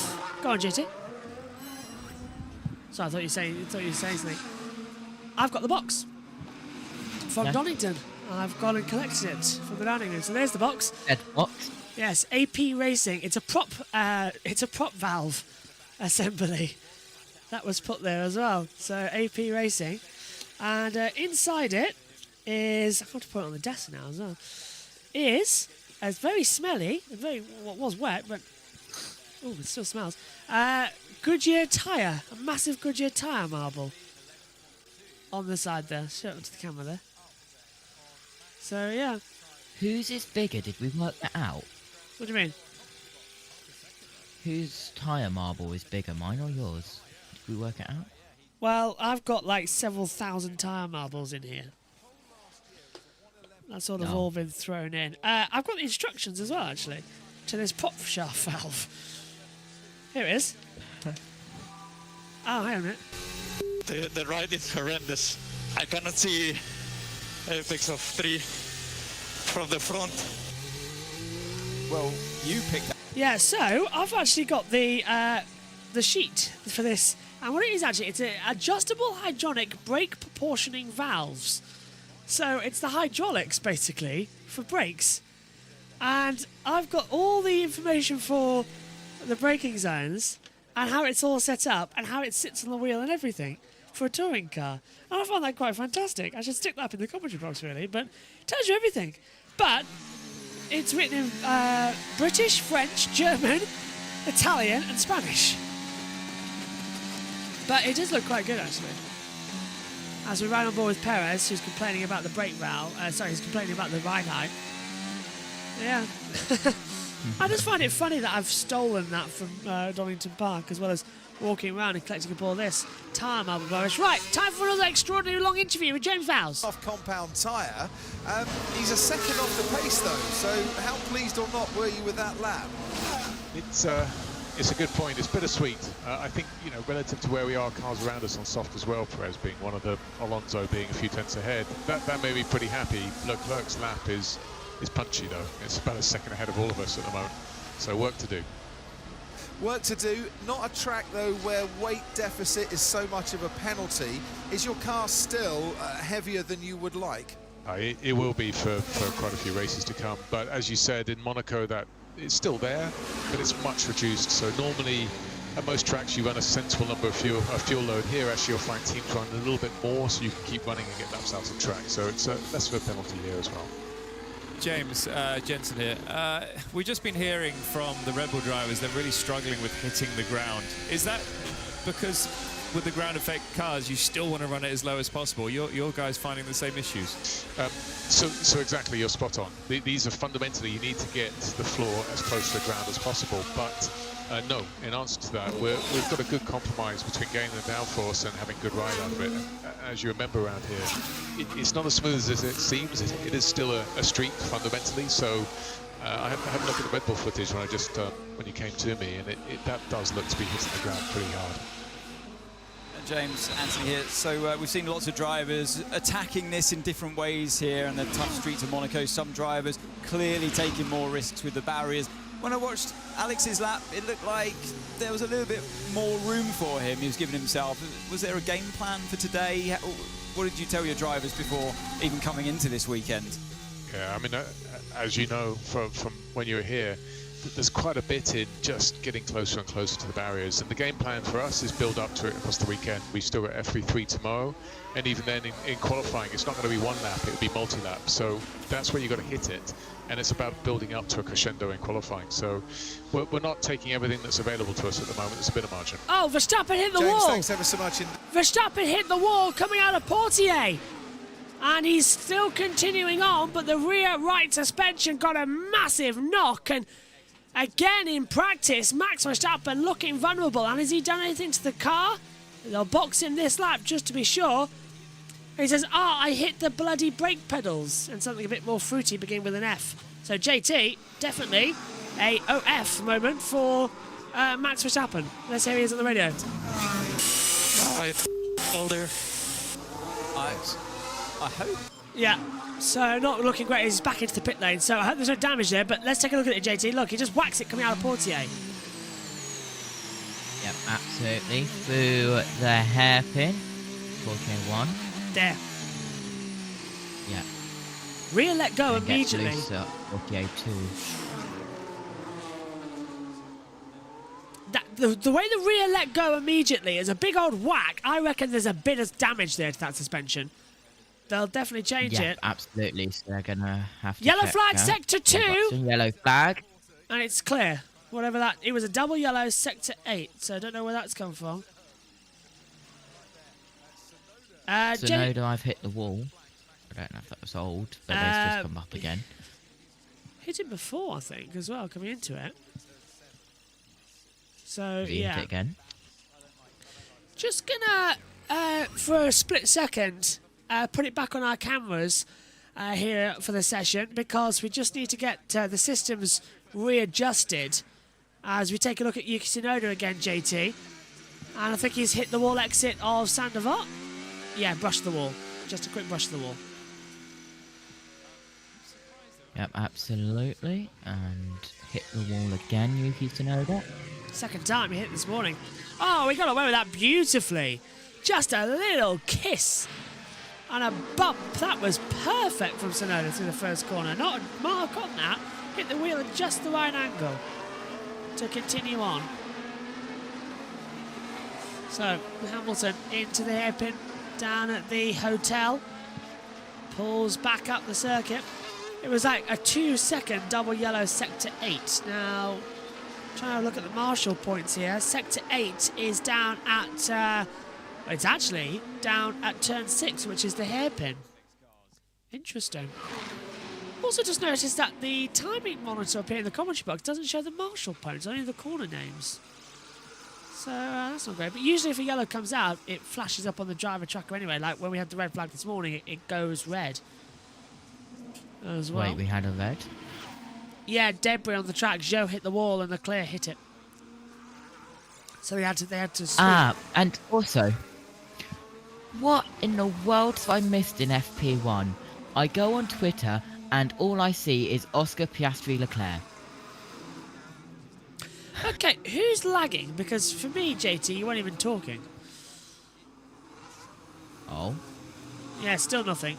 [SPEAKER 1] Go on, JT. So I thought you were saying something. I've got the box from Donington. I've gone and collected it from the dining room. So there's the box.
[SPEAKER 5] Box?
[SPEAKER 1] Yes, AP Racing. It's a prop valve assembly that was put there as well. So AP Racing, and inside it is, I have to put it on the desk now as well, is, it's very smelly, very, what was wet, but, oh, it still smells, Goodyear tyre, a massive Goodyear tyre marble on the side there. Show it to the camera there. So, yeah.
[SPEAKER 5] Whose is bigger? Did we work that out?
[SPEAKER 1] What do you mean?
[SPEAKER 5] Whose tyre marble is bigger, mine or yours? Did we work it out?
[SPEAKER 1] Well, I've got like several thousand tyre marbles in here. That's sort of all been thrown in. I've got the instructions as well, actually, to this pop shaft valve. Here it is. Oh, hang on a minute.
[SPEAKER 6] The ride is horrendous. I cannot see apex of 3 from the front.
[SPEAKER 10] Well, you picked that.
[SPEAKER 1] Yeah, so I've actually got the sheet for this, and what it is actually, it's adjustable hydronic brake proportioning valves. So it's the hydraulics basically for brakes, and I've got all the information for the braking zones and how it's all set up and how it sits on the wheel and everything for a touring car. And I find that quite fantastic. I should stick that up in the commentary box really, but it tells you everything. But it's written in British, French, German, Italian and Spanish. But it does look quite good actually. As we ride on board with Perez, who's complaining about the brake valve, he's complaining about the ride height. Yeah. I just find it funny that I've stolen that from Donington Park, as well as walking around and collecting up all this tyre marble rubbish. Right, time for another extraordinary long interview with James Vowles.
[SPEAKER 11] Off compound tyre. He's a second off the pace though, so how pleased or not were you with that lap?
[SPEAKER 12] It's a good point. It's bittersweet. I think, you know, relative to where we are, cars around us on soft as well, Perez being one of the, Alonso being a few tenths ahead, that made me pretty happy. Leclerc's lap is punchy though. It's about a second ahead of all of us at the moment. So work to do.
[SPEAKER 11] Work to do. Not a track though where weight deficit is so much of a penalty. Is your car still heavier than you would like?
[SPEAKER 12] It will be for quite a few races to come. But as you said, in Monaco, that it's still there, but it's much reduced. So normally at most tracks you run a sensible number of fuel load. Here actually you'll find teams run a little bit more so you can keep running and get laps out of track. So it's less of a penalty here as well.
[SPEAKER 13] James, Jensen here. We've just been hearing from the Red Bull drivers they're really struggling with hitting the ground. Is that because with the ground effect cars you still want to run it as low as possible? Your guys finding the same issues?
[SPEAKER 12] So exactly, you're spot on. These are fundamentally, you need to get the floor as close to the ground as possible, but no, in answer to that, we've got a good compromise between getting the downforce and having good ride out of it. And as you remember around here, it's not as smooth as it seems. It is still a street fundamentally, so I had a look at the Red Bull footage when you came to me, and that does look to be hitting the ground pretty hard.
[SPEAKER 14] James, Anthony here. So we've seen lots of drivers attacking this in different ways here in the tough streets of Monaco. Some drivers clearly taking more risks with the barriers. When I watched Alex's lap, it looked like there was a little bit more room for him. He was giving himself. Was there a game plan for today? What did you tell your drivers before even coming into this weekend?
[SPEAKER 12] Yeah, I mean, as you know from when you were here, there's quite a bit in just getting closer and closer to the barriers, and the game plan for us is build up to it across the weekend. We still got FP3 tomorrow, and even then in qualifying it's not going to be one lap, it'll be multi-lap, so that's where you got to hit it, and it's about building up to a crescendo in qualifying. So we're not taking everything that's available to us at the moment. There's a bit of margin.
[SPEAKER 1] Oh, Verstappen hit the
[SPEAKER 11] James,
[SPEAKER 1] wall.
[SPEAKER 11] thanks ever so much.
[SPEAKER 1] Verstappen hit the wall coming out of Portier. And he's still continuing on, but the rear right suspension got a massive knock, and again, in practice, Max Verstappen looking vulnerable. And has he done anything to the car? They'll box him this lap just to be sure. And he says, I hit the bloody brake pedals. And something a bit more fruity, beginning with an F. So JT, definitely a OF moment for Max Verstappen. Let's hear he is on the radio.
[SPEAKER 6] Older.
[SPEAKER 14] I hope.
[SPEAKER 1] Yeah. So not looking great. He's back into the pit lane. So I hope there's no damage there. But let's take a look at it, JT. Look, he just whacks it coming out of Portier.
[SPEAKER 5] Yep, absolutely. Through the hairpin. Portier 1.
[SPEAKER 1] There.
[SPEAKER 5] Yeah.
[SPEAKER 1] Rear let go
[SPEAKER 5] and
[SPEAKER 1] immediately.
[SPEAKER 5] Gets loose at Portier
[SPEAKER 1] 2. The way the rear let go immediately is a big old whack. I reckon there's a bit of damage there to that suspension. They'll definitely change
[SPEAKER 5] Yeah,
[SPEAKER 1] it.
[SPEAKER 5] absolutely. So they're gonna have to.
[SPEAKER 1] Yellow
[SPEAKER 5] check
[SPEAKER 1] flag,
[SPEAKER 5] that.
[SPEAKER 1] sector
[SPEAKER 5] They've got
[SPEAKER 1] 2.
[SPEAKER 5] some yellow flag.
[SPEAKER 1] And it's clear. Whatever that... It was a double yellow, sector 8. So I don't know where that's come from.
[SPEAKER 5] Sonoda, I've hit the wall. I don't know if that was old, but it's just come up again.
[SPEAKER 1] Hit it before, I think, as well, coming into it. So,
[SPEAKER 5] Hit
[SPEAKER 1] yeah.
[SPEAKER 5] it again.
[SPEAKER 1] Just gonna, for a split second, put it back on our cameras here for the session, because we just need to get the systems readjusted as we take a look at Yuki Tsunoda again, JT. And I think he's hit the wall exit of Sandoval. Yeah, brush the wall. Just a quick brush to the wall.
[SPEAKER 5] Yep, absolutely. And hit the wall again, Yuki Tsunoda.
[SPEAKER 1] Second time he hit this morning. Oh, we got away with that beautifully. Just a little kiss and a bump. That was perfect from Tsunoda through the first corner. Not a mark on that. Hit the wheel at just the right angle to continue on. So Hamilton into the hairpin down at the hotel. Pulls back up the circuit. It was like a 2-second double yellow sector 8. Now, trying to look at the Marshall points here. Sector 8 is down at, it's actually down at turn 6, which is the hairpin. Interesting. Also just noticed that the timing monitor up here in the commentary box doesn't show the Marshall points, only the corner names. So that's not great. But usually if a yellow comes out, it flashes up on the driver tracker anyway. Like when we had the red flag this morning, it goes red as well.
[SPEAKER 5] Wait, we had a red?
[SPEAKER 1] Yeah, debris on the track. Joe hit the wall and Leclerc hit it. So they had to switch.
[SPEAKER 5] Ah, and also, what in the world have I missed in FP1? I go on Twitter and all I see is Oscar Piastri Leclerc.
[SPEAKER 1] Okay, who's lagging? Because for me, JT, you weren't even talking.
[SPEAKER 5] Oh?
[SPEAKER 1] Yeah, still nothing.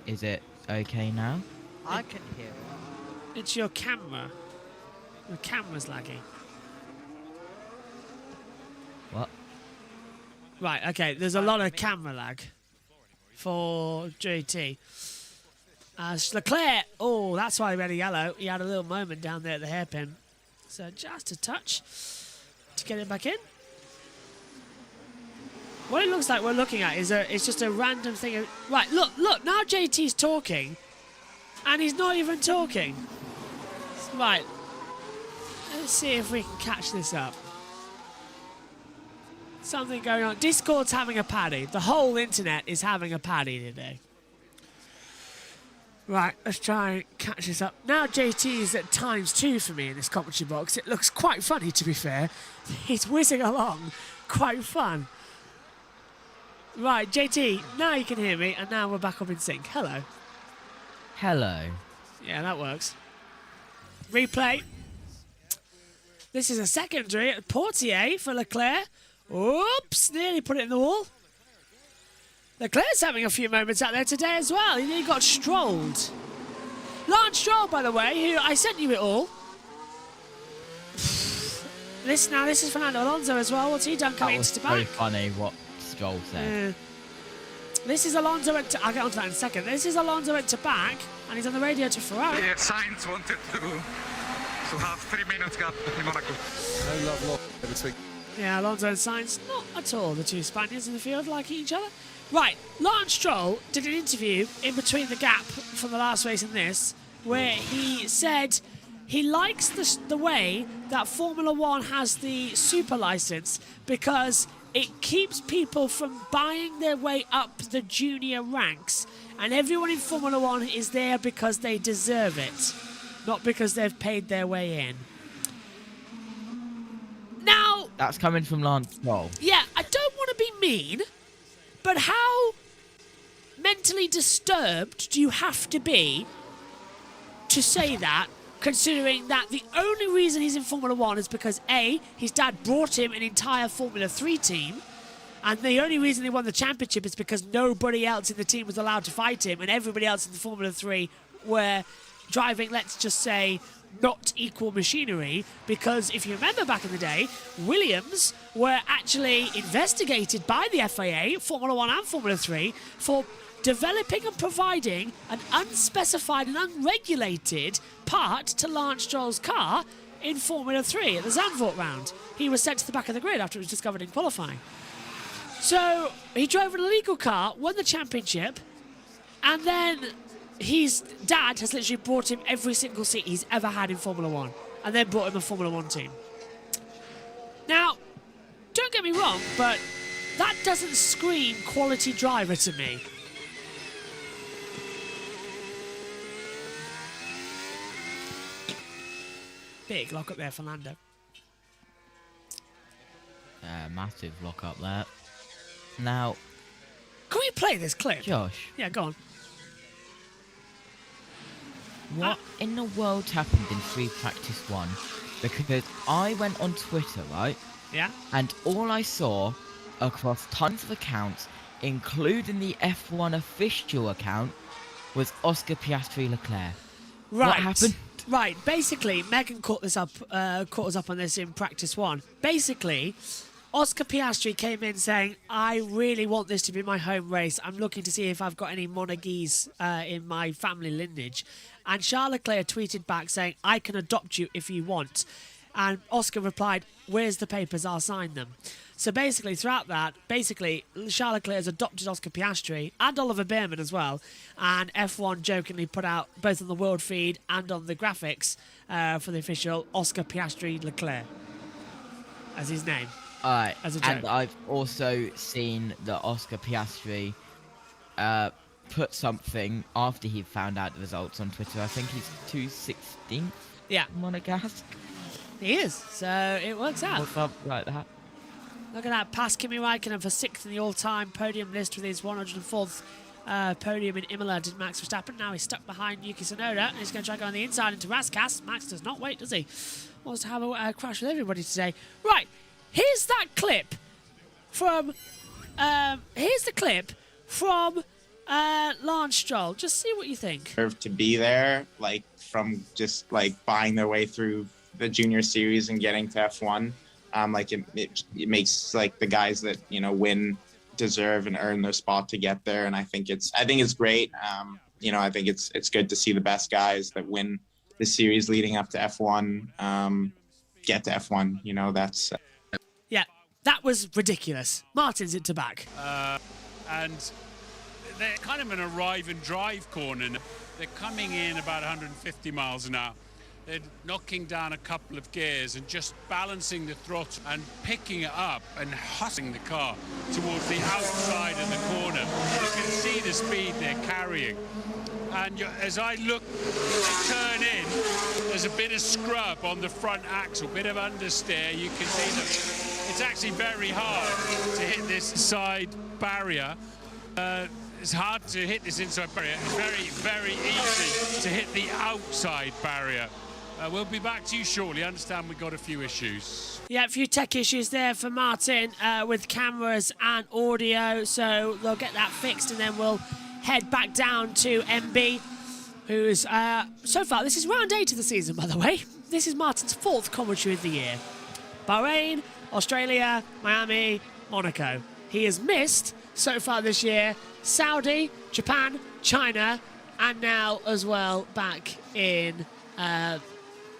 [SPEAKER 5] Is it okay now?
[SPEAKER 8] I can hear it.
[SPEAKER 1] It's your camera. Your camera's lagging.
[SPEAKER 5] What?
[SPEAKER 1] Right, okay, there's a lot of camera lag for JT. Leclerc, oh, that's why he had a yellow. He had a little moment down there at the hairpin. So just a touch to get it back in. What it looks like we're looking at is it's just a random thing. Right, look, now JT's talking and he's not even talking. Right, let's see if we can catch this up. Something going on. Discord's having a paddy. The whole internet is having a paddy today. Right, let's try and catch this up. Now JT is at ×2 for me in this commentary box. It looks quite funny, to be fair. He's whizzing along. Quite fun. Right, JT, now you can hear me, and now we're back up in sync. Hello.
[SPEAKER 5] Hello.
[SPEAKER 1] Yeah, that works. Replay. This is a secondary at Portier for Leclerc. Oops, nearly put it in the wall. Leclerc's having a few moments out there today as well. He nearly got strolled. Lance Stroll, by the way, who I sent you it all. This is Fernando Alonso as well. What's he done coming into the back?
[SPEAKER 5] That was so funny what Stroll said.
[SPEAKER 1] This is Alonso I'll get onto that in a second. This is Alonso at to back, and he's on the radio to Ferrari.
[SPEAKER 15] Yeah, Sainz wanted to have 3 minutes gap in Monaco.
[SPEAKER 11] No love lost between.
[SPEAKER 1] Yeah, Alonso and Sainz, not at all the two Spaniards in the field liking each other. Right, Lance Stroll did an interview in between the gap from the last race and this, where he said he likes the way that Formula One has the super license because it keeps people from buying their way up the junior ranks, and everyone in Formula One is there because they deserve it, not because they've paid their way in. Now,
[SPEAKER 5] That's coming from Lance Stroll.
[SPEAKER 1] yeah, I don't want to be mean, but how mentally disturbed do you have to be to say that, considering that the only reason he's in Formula One is because A, his dad brought him an entire Formula 3 team, and the only reason he won the championship is because nobody else in the team was allowed to fight him, and everybody else in the Formula 3 were driving, let's just say, not equal machinery, because if you remember back in the day, Williams were actually investigated by the FIA, Formula 1 and Formula 3, for developing and providing an unspecified and unregulated part to Lance Stroll's car in Formula 3 at the Zandvoort round. He was sent to the back of the grid after it was discovered in qualifying. So he drove an illegal car, won the championship, and then his dad has literally bought him every single seat he's ever had in Formula 1, and then bought him a Formula 1 team. Now, don't get me wrong, but that doesn't scream quality driver to me. Big lock up there for Lando.
[SPEAKER 5] Massive lock up there. Now,
[SPEAKER 1] can we play this clip?
[SPEAKER 5] Josh.
[SPEAKER 1] Yeah, go on.
[SPEAKER 5] What in the world happened in free practice 1? Because I went on Twitter, right?
[SPEAKER 1] Yeah.
[SPEAKER 5] And all I saw across tons of accounts, including the F1 official account, was Oscar Piastri Leclerc.
[SPEAKER 1] Right.
[SPEAKER 5] What happened?
[SPEAKER 1] Right. Basically, Megan caught us up on this in practice 1. Basically, Oscar Piastri came in saying, I really want this to be my home race. I'm looking to see if I've got any Monegasques in my family lineage. And Charles Leclerc tweeted back saying, I can adopt you if you want. And Oscar replied, where's the papers? I'll sign them. So basically, throughout that, Charles Leclerc has adopted Oscar Piastri and Oliver Bearman as well. And F1 jokingly put out, both on the world feed and on the graphics for the official, Oscar Piastri Leclerc as his name. As a joke.
[SPEAKER 5] And I've also seen that Oscar Piastri put something after he found out the results on Twitter. I think he's 216th.
[SPEAKER 1] Yeah.
[SPEAKER 5] Monegasque.
[SPEAKER 1] He is, so it works out.
[SPEAKER 5] What's up like that?
[SPEAKER 1] Look at that, past Kimi Raikkonen for 6th in the all-time podium list with his 104th podium in Imola, did Max Verstappen. Now he's stuck behind Yuki Tsunoda, and he's going to try to go on the inside into Raskas. Max does not wait, does he? Wants to have a crash with everybody today. Right, here's that clip from... Lance Stroll. Just see what you think.
[SPEAKER 16] To be there, like from just like buying their way through the junior series and getting to F1, like it makes like the guys that win deserve and earn their spot to get there, and I think it's great. I think it's good to see the best guys that win the series leading up to F1 get to F1. That's
[SPEAKER 1] yeah, that was ridiculous. Martin's into back.
[SPEAKER 17] And they're kind of an arrive and drive corner. They're coming in about 150 miles an hour. They're knocking down a couple of gears and just balancing the throttle and picking it up and hustling the car towards the outside of the corner. You can see the speed they're carrying. And as I look to turn in, there's a bit of scrub on the front axle, bit of understeer. You can see that it's actually very hard to hit this side barrier. It's hard to hit this inside barrier. It's very, very easy to hit the outside barrier. We'll be back to you shortly. I understand we've got a few issues.
[SPEAKER 1] Yeah, a few tech issues there for Martin with cameras and audio. So they'll get that fixed, and then we'll head back down to MB, who's, so far, this is round 8 of the season, by the way. This is Martin's 4th commentary of the year. Bahrain, Australia, Miami, Monaco. He has missed, so far this year, Saudi, Japan, China, and now as well back in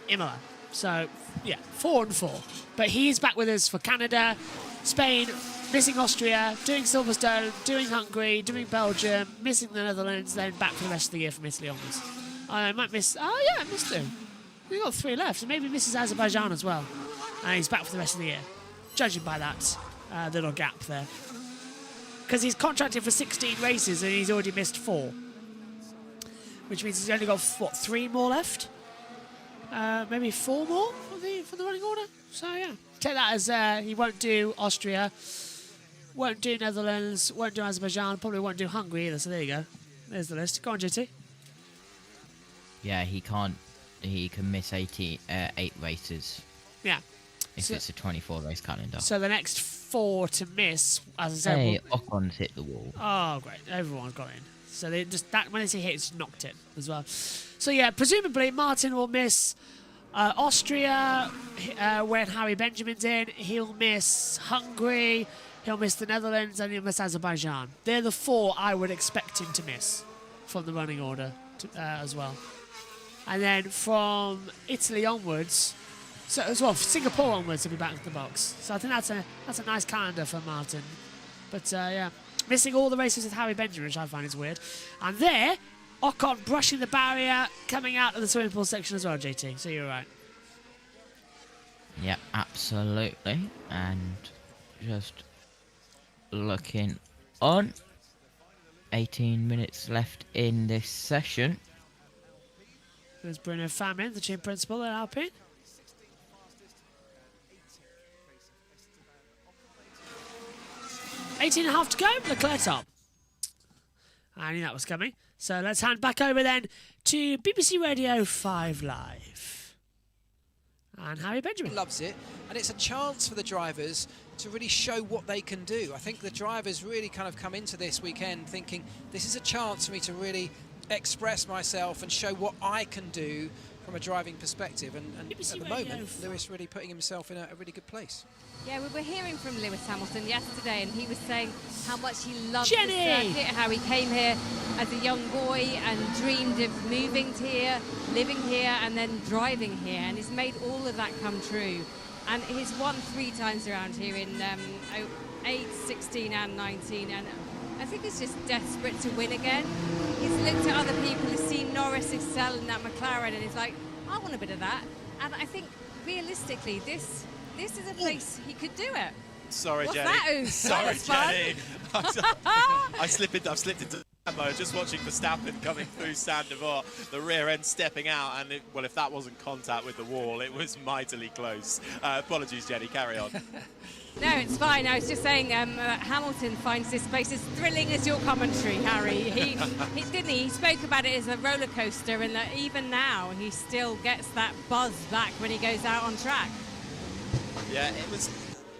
[SPEAKER 1] Imola. So, yeah, 4 and 4. But he's back with us for Canada, Spain, missing Austria, doing Silverstone, doing Hungary, doing Belgium, missing the Netherlands, then back for the rest of the year from Italy onwards. I might miss... Oh, yeah, I missed him. We've got 3 left, so maybe misses Azerbaijan as well. And he's back for the rest of the year, judging by that little gap there. Because he's contracted for 16 races and he's already missed 4. Which means he's only got, what, 3 more left? Maybe 4 more for the running order? So, yeah. Take that as he won't do Austria, won't do Netherlands, won't do Azerbaijan, probably won't do Hungary either. So there you go. There's the list. Go on, JT.
[SPEAKER 5] Yeah, he can't. He can miss 8 races.
[SPEAKER 1] Yeah.
[SPEAKER 5] If it's a 24-race calendar.
[SPEAKER 1] So the next 4 to miss, as I said.
[SPEAKER 5] Hey, Ocon's hit the wall.
[SPEAKER 1] Oh, great. Everyone's got in. So they just when they say hit, it's knocked it as well. So yeah, presumably Martin will miss Austria, when Harry Benjamin's in, he'll miss Hungary, he'll miss the Netherlands, and he'll miss Azerbaijan. They're the 4 I would expect him to miss from the running order as well. And then from Italy onwards, so as well, Singapore onwards, he'll be back in the box. So I think that's a nice calendar for Martin. But yeah, missing all the races with Harry Benjamin, which I find is weird. And there, Ocon brushing the barrier, coming out of the swimming pool section as well, JT. So you're right.
[SPEAKER 5] Yeah, absolutely. And just looking on. 18 minutes left in this session.
[SPEAKER 1] There's Bruno Famin, the team principal at Alpine. $18.5 to go, Leclerc top. I knew that was coming. So let's hand back over then to BBC Radio 5 Live. And Harry Benjamin.
[SPEAKER 18] Loves it, and it's a chance for the drivers to really show what they can do. I think the drivers really kind of come into this weekend thinking this is a chance for me to really express myself and show what I can do from a driving perspective, and at the moment Lewis really putting himself in a really good place.
[SPEAKER 19] Yeah, we were hearing from Lewis Hamilton yesterday, and he was saying how much he loved the
[SPEAKER 1] Jenny!
[SPEAKER 19] circuit, how he came here as a young boy and dreamed of moving here, living here, and then driving here, and he's made all of that come true. And he's won 3 times around here in 8, 16 and 19, and I think he's just desperate to win again. He's looked at other people, he's seen Norris excel in that McLaren, and he's like, I want a bit of that. And I think realistically, this is a place he could do it.
[SPEAKER 10] Sorry,
[SPEAKER 19] What's
[SPEAKER 10] Jenny.
[SPEAKER 19] that, Oos?
[SPEAKER 10] Sorry,
[SPEAKER 19] That was
[SPEAKER 10] Jenny. I've slipped into mode just watching Verstappen coming through Saint-Devote, the rear end stepping out, and well, if that wasn't contact with the wall, it was mightily close. Apologies, Jenny, carry on.
[SPEAKER 19] No, it's fine. I was just saying Hamilton finds this place as thrilling as your commentary, Harry. He didn't he? He spoke about it as a roller coaster, and that even now he still gets that buzz back when he goes out on track.
[SPEAKER 10] Yeah, it was.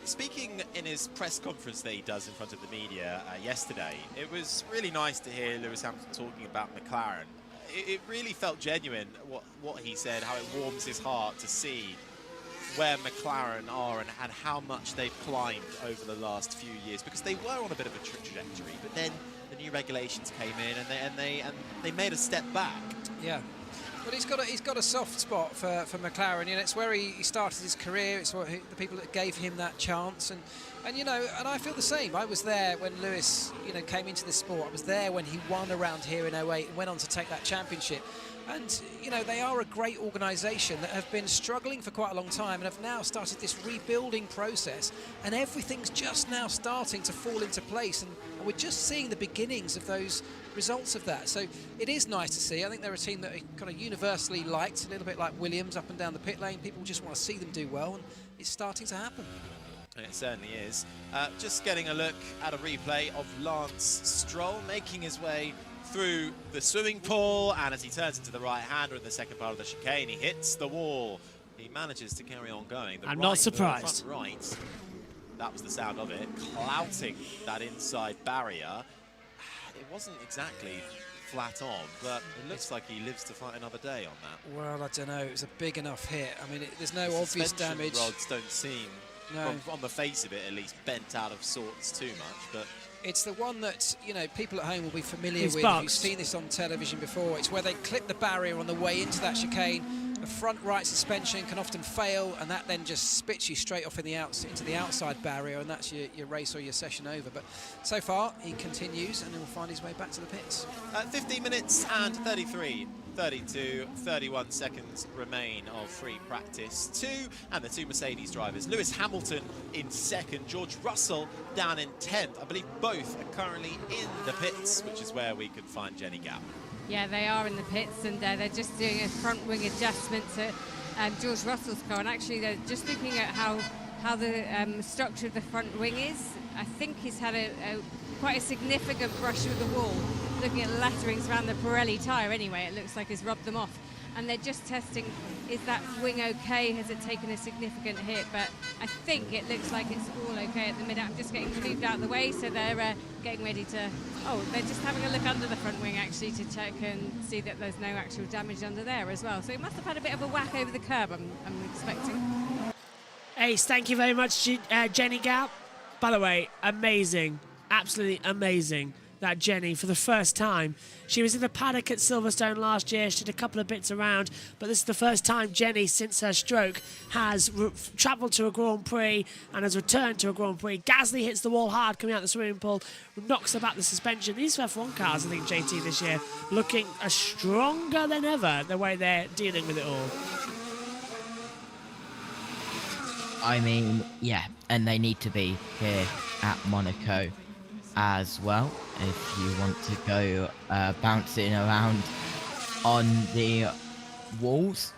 [SPEAKER 10] Speaking in his press conference that he does in front of the media yesterday, it was really nice to hear Lewis Hamilton talking about McLaren. It really felt genuine, what he said, how it warms his heart to see where McLaren are and how much they've climbed over the last few years, because they were on a bit of a trajectory, but then the new regulations came in and they made a step back.
[SPEAKER 18] Yeah. But he's got a soft spot for McLaren. You know, it's where he started his career. It's what the people that gave him that chance, and you know, and I feel the same. I was there when Lewis, you know, came into this sport. I was there when he won around here in 08 and went on to take that championship. And you know, they are a great organisation that have been struggling for quite a long time and have now started this rebuilding process, and everything's just now starting to fall into place, and we're just seeing the beginnings of those results of that. So it is nice to see. I think they're a team that are kind of universally liked, a little bit like Williams up and down the pit lane. People just want to see them do well, and it's starting to happen.
[SPEAKER 10] And it certainly is. Just getting a look at a replay of Lance Stroll making his way through the swimming pool, and as he turns into the right-hander in the second part of the chicane, he hits the wall. He manages to carry on going.
[SPEAKER 1] I'm not surprised.
[SPEAKER 10] The front right, that was the sound of it, clouting that inside barrier. It wasn't exactly flat on, but it looks like he lives to fight another day on that.
[SPEAKER 18] Well, I don't know. It was a big enough hit. I mean, there's no obvious damage.
[SPEAKER 10] Rods don't seem,
[SPEAKER 18] no.
[SPEAKER 10] on the face of it at least, bent out of sorts too much, but
[SPEAKER 18] it's the one that, you know, people at home will be familiar with.
[SPEAKER 1] Boxed.
[SPEAKER 18] You've seen this on television before. It's where they clip the barrier on the way into that chicane. The front right suspension can often fail, and that then just spits you straight off into the outside barrier, and that's your race or your session over. But so far, he continues, and he'll find his way back to the pits.
[SPEAKER 10] 15 minutes and 31 seconds remain of free practice. And the two Mercedes drivers, Lewis Hamilton in second, George Russell down in 10th. I believe both are currently in the pits, which is where we can find Jenny Gap.
[SPEAKER 19] Yeah, they are in the pits, and they're just doing a front wing adjustment to George Russell's car, and actually they're just looking at how the structure of the front wing is. I think he's had quite a significant brush with the wall. Looking at the letterings around the Pirelli tyre anyway, it looks like he's rubbed them off. and they're just testing, is that wing okay? Has it taken a significant hit? But I think it looks like it's all okay at the minute. I'm just getting moved out of the way, so they're getting ready to, they're just having a look under the front wing actually to check and see that there's no actual damage under there as well. So it must have had a bit of a whack over the curb, I'm expecting.
[SPEAKER 1] Ace, thank you very much, Jenny Gap. By the way, amazing, absolutely amazing that Jenny, for the first time, she was in the paddock at Silverstone last year. She did a couple of bits around, but this is the first time Jenny, since her stroke, has travelled to a Grand Prix and has returned to a Grand Prix. Gasly hits the wall hard coming out the swimming pool, knocks about the suspension. These F1 cars, I think, JT, this year, looking stronger than ever, the way they're dealing with it all.
[SPEAKER 5] I mean, yeah, and they need to be here at Monaco as well if you want to go bouncing around on the walls.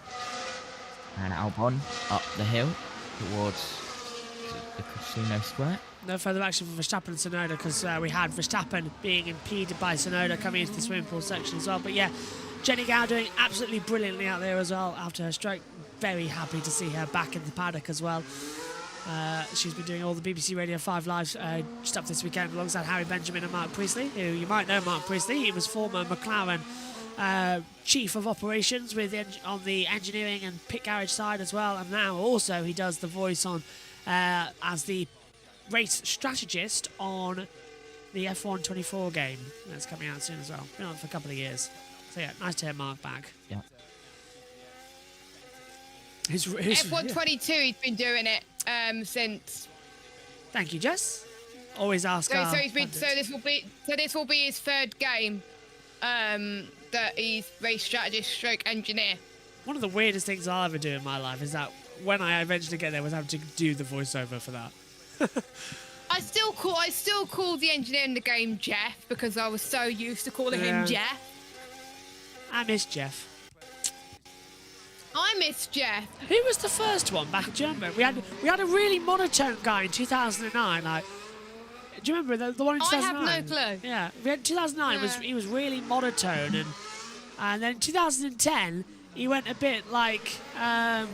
[SPEAKER 5] And Albon up the hill towards the Casino Square.
[SPEAKER 1] No further action for Verstappen and Tsunoda because we had Verstappen being impeded by Tsunoda coming into the swimming pool section as well. But yeah, Jenny Gao doing absolutely brilliantly out there as well after her stroke. Very happy to see her back in the paddock as well. She's been doing all the BBC Radio 5 Live stuff this weekend alongside Harry Benjamin and Mark Priestley, who you might know Mark Priestley. He was former McLaren Chief of Operations on the engineering and pit garage side as well, and now also he does the voice on as the race strategist on the F1 24 game that's coming out soon as well. Been on for a couple of years. So yeah, nice to hear Mark back.
[SPEAKER 5] Yeah.
[SPEAKER 2] F1 22, he's been doing it since.
[SPEAKER 1] Thank you, Jess. Always ask.
[SPEAKER 2] So this will be his third game that he's race strategist stroke engineer.
[SPEAKER 1] One of the weirdest things I'll ever do in my life is that when I eventually get there was having to do the voiceover for that.
[SPEAKER 2] I still call the engineer in the game Jeff because I was so used to calling him Jeff.
[SPEAKER 1] I miss Jeff.
[SPEAKER 2] I miss Jeff.
[SPEAKER 1] Who was the first one back in Germany? We had a really monotone guy in 2009. Like, do you remember the one in 2009?
[SPEAKER 2] I have no clue.
[SPEAKER 1] Yeah, we had 2009.
[SPEAKER 2] No.
[SPEAKER 1] He was really monotone, and then 2010 he went a bit like I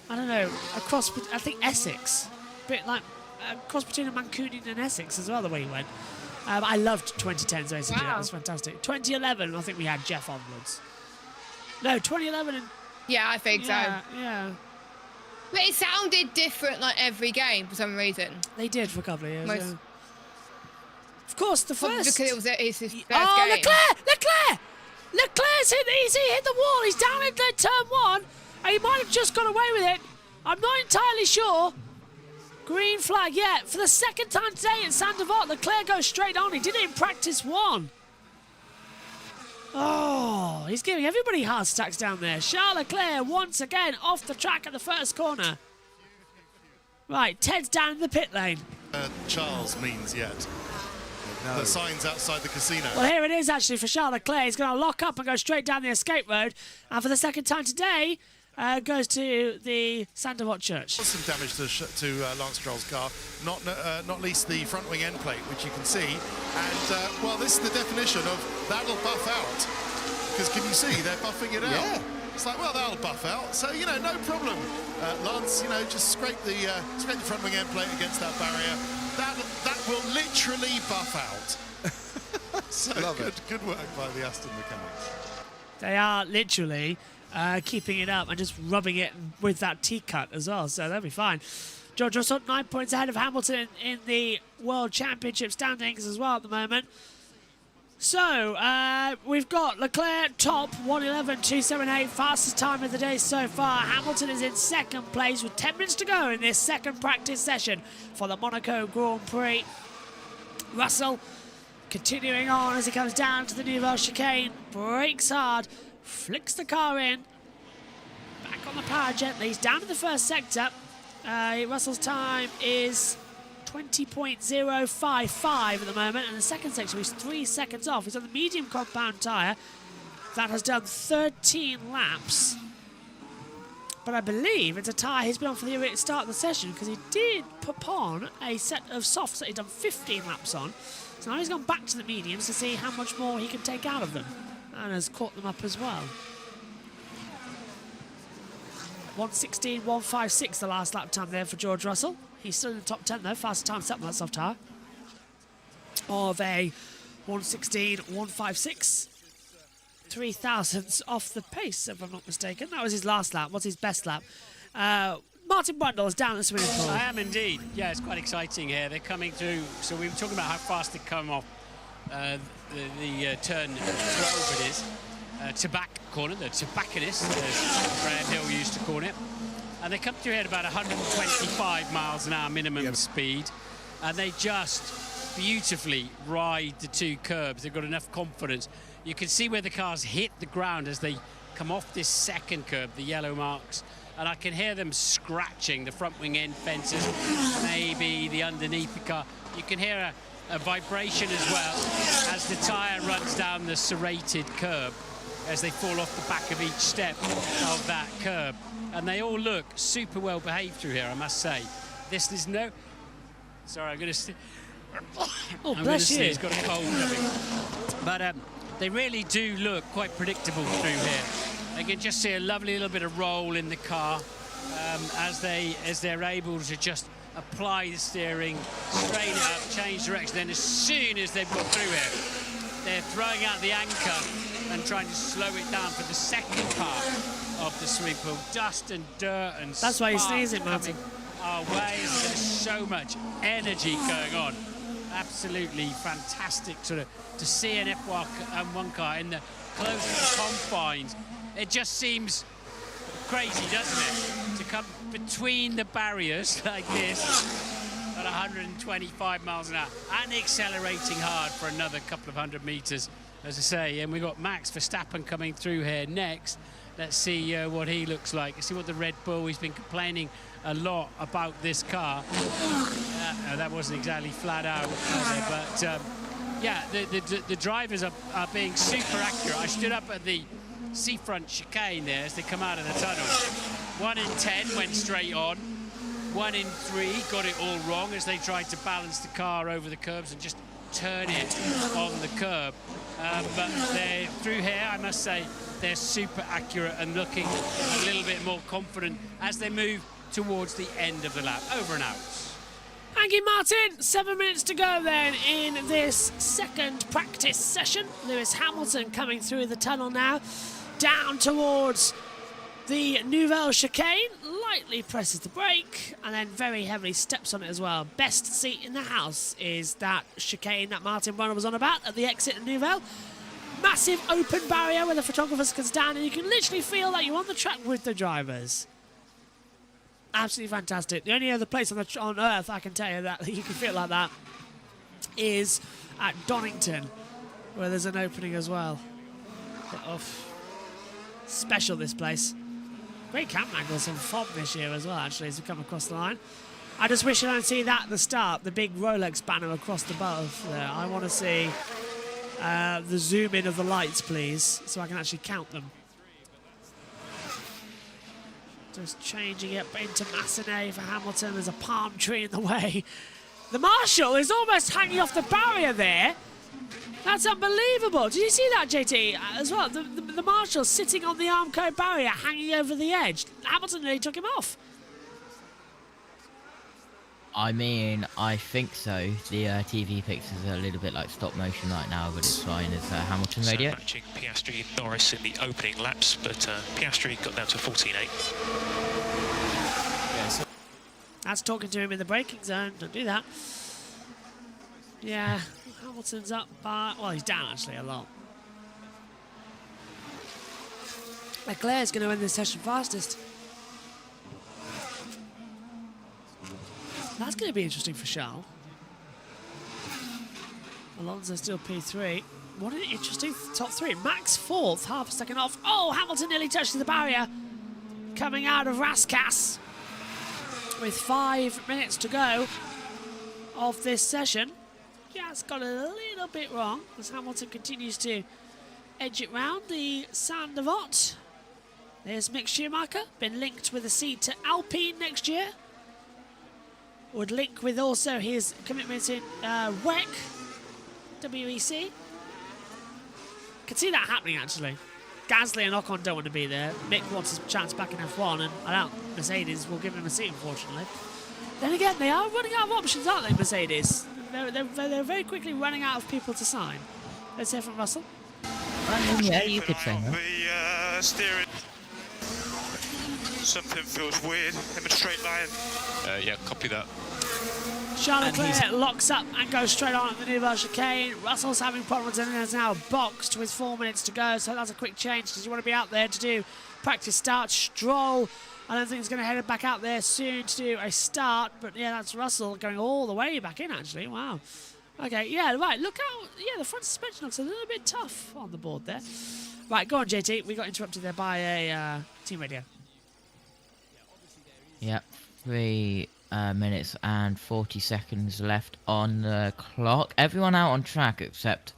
[SPEAKER 1] don't know, across. I think Essex, a bit like a cross between a Mancunian and Essex as well. The way he went. I loved 2010's basically. Wow. That was fantastic. 2011, I think we had Jeff onwards. No, 2011 and.
[SPEAKER 2] Yeah, I think so.
[SPEAKER 1] Yeah.
[SPEAKER 2] But it sounded different like every game for some reason.
[SPEAKER 1] They did for a couple of years. Yeah. Of course, the first.
[SPEAKER 2] Because it's his first
[SPEAKER 1] game.
[SPEAKER 2] Leclerc!
[SPEAKER 1] Leclerc's hit the wall. He's down in turn one, and he might have just got away with it. I'm not entirely sure. Green flag, yeah. For the second time today at Saint Devote, Leclerc goes straight on. He did it in practice one. Oh, he's giving everybody heart attacks down there. Charles Leclerc once again off the track at the first corner. Right, Ted's down in the pit lane.
[SPEAKER 4] Charles means yet. No. The signs outside the casino.
[SPEAKER 1] Well, here it is actually for Charles Leclerc. He's going to lock up and go straight down the escape road. And for the second time today, goes to the Saint Devote Church.
[SPEAKER 4] There's some damage to Lance Stroll's car, not least the front wing end plate, which you can see. And, well, this is the definition of that'll buff out. Because can you see, they're buffing it out.
[SPEAKER 3] Yeah.
[SPEAKER 4] It's like, well, that'll buff out. So, you know, no problem. Lance, you know, just scrape the front wing end plate against that barrier. That will literally buff out. So good work by the Aston mechanics.
[SPEAKER 1] They are literally keeping it up and just rubbing it with that T-cut as well, so they'll be fine. George Russell 9 points ahead of Hamilton in the World Championship standings as well at the moment. So, we've got Leclerc top, 1:11.278, fastest time of the day so far. Hamilton is in second place with 10 minutes to go in this second practice session for the Monaco Grand Prix. Russell continuing on as he comes down to the Nouvelle chicane, brakes hard, flicks the car in, back on the power gently. He's down to the first sector. Russell's time is 20.055 at the moment, and the second sector he's 3 seconds off. He's on the medium compound tyre that has done 13 laps, but I believe it's a tyre he's been on for the start of the session because he did put on a set of softs that he'd done 15 laps on. So now he's gone back to the mediums to see how much more he can take out of them, and has caught them up as well. 1:16.156 the last lap time there for George Russell. He's still in the top 10 though, fastest time set on that soft tire. Of a 1:16.156. 3 thousandths off the pace, if I'm not mistaken. That was his last lap. What's his best lap? Martin Brundle's down the swimming pool.
[SPEAKER 17] I am indeed. Yeah, it's quite exciting here. They're coming through. So we were talking about how fast they come off the turn 12 it is. Corner, the tobacconist, as Brad Hill used to call it. And they come through here at about 125 miles an hour minimum speed. And they just beautifully ride the 2 curbs. They've got enough confidence. You can see where the cars hit the ground as they come off this second curb, the yellow marks. And I can hear them scratching the front wing end fences, maybe the underneath the car. You can hear a vibration as well as the tyre runs down the serrated curb as they fall off the back of each step of that curb. And they all look super well behaved through here, I must say. This is no... Sorry, I'm going to...
[SPEAKER 1] Oh, bless you.
[SPEAKER 17] He's got a cold coming. But they really do look quite predictable through here. You can just see a lovely little bit of roll in the car as they're able to just apply the steering, straighten it up, change direction. Then as soon as they've got through here, they're throwing out the anchor and trying to slow it down for the second part of the swimming pool. Dust and dirt and
[SPEAKER 1] That's why he's sneezing, Martin.
[SPEAKER 17] Our way, there's so much energy going on. Absolutely fantastic sort of to see an F1 car in the closest confines. It just seems crazy, doesn't it? To come between the barriers like this at 125 miles an hour and accelerating hard for another couple of 100 meters, as I say. And we've got Max Verstappen coming through here next. Let's see what he looks like. Let's see what the Red Bull, he's been complaining a lot about this car. That wasn't exactly flat out, but yeah, the drivers are being super accurate. I stood up at the seafront chicane there as they come out of the tunnel. 1 in 10 went straight on. 1 in 3 got it all wrong as they tried to balance the car over the curbs and just turn it on the curb. But they're through here, I must say, they're super accurate and looking a little bit more confident as they move towards the end of the lap. Over and out.
[SPEAKER 1] Thank you, Martin. 7 minutes to go then in this second practice session. Lewis Hamilton coming through the tunnel now, down towards the Nouvelle chicane, lightly presses the brake and then very heavily steps on it as well. Best seat in the house is that chicane that Martin Brundle was on about at the exit of Nouvelle. Massive open barrier where the photographers can stand and you can literally feel like you're on the track with the drivers. Absolutely fantastic. The only other place on Earth I can tell you that you can feel like that is at Donington, where there's an opening as well. Special, this place. Great camera angles and fog this year as well, actually, as we come across the line. I just wish I don't see that at the start, the big Rolex banner across the bottom there. I want to see the zoom in of the lights, please, so I can actually count them. Just changing it into Massenet for Hamilton. There's a palm tree in the way. The Marshal is almost hanging off the barrier there. That's unbelievable. Did you see that, JT, as well? The Marshal sitting on the Armco barrier, hanging over the edge. Hamilton nearly took him off.
[SPEAKER 5] I mean, I think so. The TV pictures are a little bit like stop motion right now, but it's fine as Hamilton radio.
[SPEAKER 20] Matching Piastri and Norris in the opening laps, but Piastri got down to 14.8.
[SPEAKER 1] Yeah, so that's talking to him in the braking zone. Don't do that. Yeah, Hamilton's up by... Well, he's down, actually, a lot. Leclerc's going to win this session fastest. That's going to be interesting for Charles. Alonso still P3. What an interesting top three. Max fourth, half a second off. Oh, Hamilton nearly touches the barrier. Coming out of Rascasse with 5 minutes to go of this session. Just got a little bit wrong as Hamilton continues to edge it round the Sainte Devote. There's Mick Schumacher, been linked with a seat to Alpine next year. Would link with also his commitment in WEC. Can see that happening, actually. Gasly and Ocon don't want to be there. Mick wants his chance back in F1, and I doubt Mercedes will give him a seat, unfortunately. Then again, they are running out of options, aren't they, Mercedes? They're very quickly running out of people to sign. Let's hear from Russell.
[SPEAKER 5] I mean, yeah, you could say that.
[SPEAKER 15] The steering. Something feels weird in a straight line.
[SPEAKER 7] Yeah, copy that.
[SPEAKER 1] Charles Leclerc locks up and goes straight on at the New chicane. Russell's having problems and is now boxed with 4 minutes to go, so that's a quick change because you want to be out there to do practice start. Stroll, I don't think he's going to head back out there soon to do a start, but yeah, that's Russell going all the way back in, actually. Wow. Okay, yeah, right, look out. Yeah, the front suspension looks a little bit tough on the board there. Right, go on, JT. We got interrupted there by a team radio.
[SPEAKER 5] Yep, 3 minutes and 40 seconds left on the clock. Everyone out on track except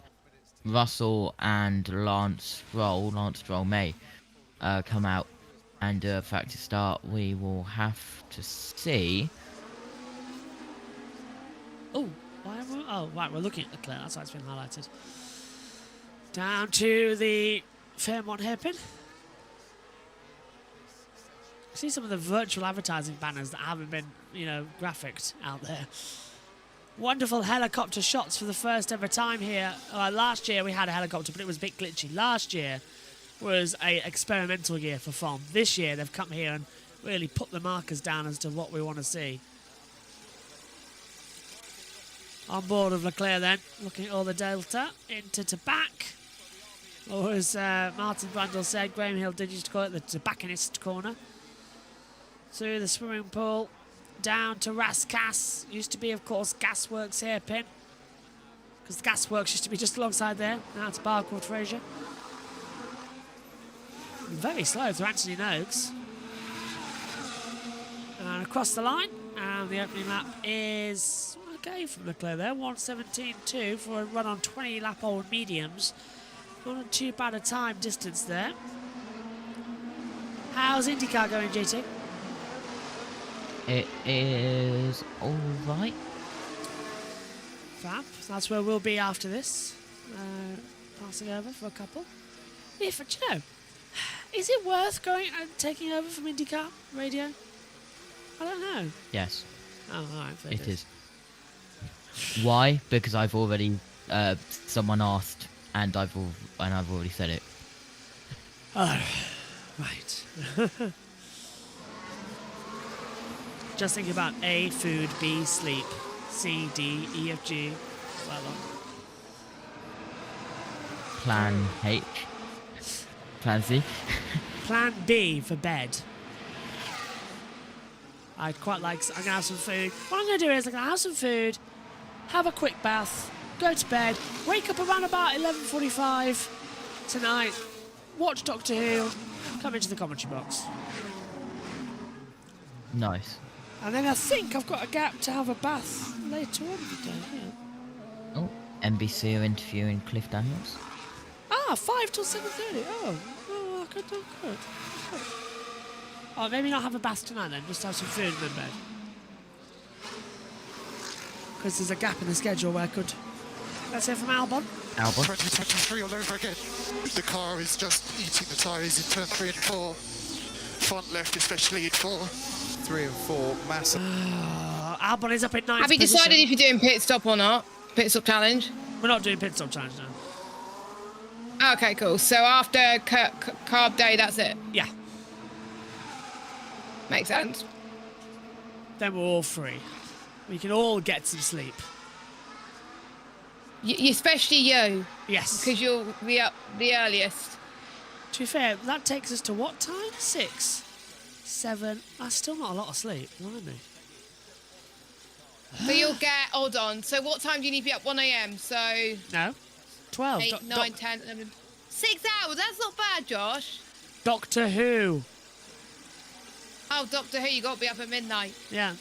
[SPEAKER 5] Russell and Lance Stroll. Lance Stroll may come out and do a practice start. We will have to see.
[SPEAKER 1] Oh, right, we're looking at Leclerc. That's why it's been highlighted. Down to the Fairmont hairpin. See some of the virtual advertising banners that haven't been, graphicked out there. Wonderful helicopter shots for the first ever time here. Last year we had a helicopter, but it was a bit glitchy. Last year was a experimental year for FOM. This year they've come here and really put the markers down as to what we want to see. On board of Leclerc then, looking at all the delta, into tobacco. Or as Martin Brundle said, Graham Hill did used to call it the tobacconist corner. Through the swimming pool, down to Rascasse. Used to be, of course, Gasworks hairpin. Because the Gasworks used to be just alongside there. Now it's Barcourt Fraser. Very slow through Anthony Noakes. And across the line, and the opening lap is okay from Leclerc there. 1:17.2 for a run on 20 lap old mediums. Not too bad a time distance there. How's IndyCar going, JT?
[SPEAKER 5] It is all right.
[SPEAKER 1] Fab. That's where we'll be after this. Passing over for a couple. Do you know, is it worth going and taking over from IndyCar radio? I don't know.
[SPEAKER 5] Yes.
[SPEAKER 1] Oh, all right.
[SPEAKER 5] It is. Why? Because I've already someone asked, and I've already said it.
[SPEAKER 1] Oh, right. Just thinking about A, food, B, sleep, C, D, E, F, G.
[SPEAKER 5] Plan H. Plan C.
[SPEAKER 1] Plan B for bed. I'd quite like... I'm going to have some food. What I'm going to do is I'm going to have some food, have a quick bath, go to bed, wake up around about 11:45 tonight, watch Doctor Who, come into the commentary box.
[SPEAKER 5] Nice.
[SPEAKER 1] And then I think I've got a gap to have a bath later on today. Yeah.
[SPEAKER 5] Oh, NBC are interviewing Cliff Daniels.
[SPEAKER 1] 5 till 7:30. Oh, good. Oh, maybe not have a bath tonight then, just have some food and then bed. Because there's a gap in the schedule where I could. Let's hear from Albon.
[SPEAKER 15] 2023 all over again. The car is just eating the tyres in turn 3 and 4. Front left especially in 4.
[SPEAKER 11] 3 and 4, massive.
[SPEAKER 1] Albon is up at 9th
[SPEAKER 2] Have you decided if you're doing pit stop or not? Pit stop challenge?
[SPEAKER 1] We're not doing pit stop challenge now.
[SPEAKER 2] Okay, cool. So after carb day, that's it?
[SPEAKER 1] Yeah.
[SPEAKER 2] Makes sense.
[SPEAKER 1] Then we're all free. We can all get some sleep.
[SPEAKER 2] Especially you.
[SPEAKER 1] Yes.
[SPEAKER 2] Because you'll be up the earliest.
[SPEAKER 1] To be fair, that takes us to what time? 6, 7. That's still not a lot of sleep, blimey.
[SPEAKER 2] So you'll get, hold on. So what time do you need to be up? 1 a.m. So...
[SPEAKER 1] No. 12.
[SPEAKER 2] 8, 9, 10, 11. 6 hours. That's not bad, Josh.
[SPEAKER 1] Doctor Who.
[SPEAKER 2] Oh, Doctor Who, you got to be up at midnight.
[SPEAKER 1] Yeah.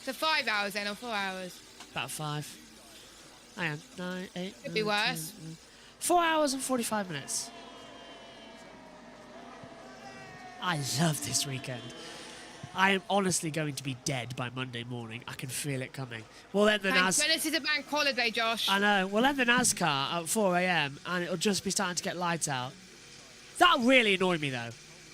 [SPEAKER 2] So 5 hours then, or 4 hours?
[SPEAKER 1] About 5. Hang on. 9, 8.
[SPEAKER 2] Could be worse.
[SPEAKER 1] 4 hours and 45 minutes. I love this weekend. I am honestly going to be dead by Monday morning. I can feel it coming. Well, then the
[SPEAKER 2] Thank goodness it's a bank holiday, Josh.
[SPEAKER 1] I know. Well, then the NASCAR at 4 a.m. and it'll just be starting to get light out. That really annoyed me though.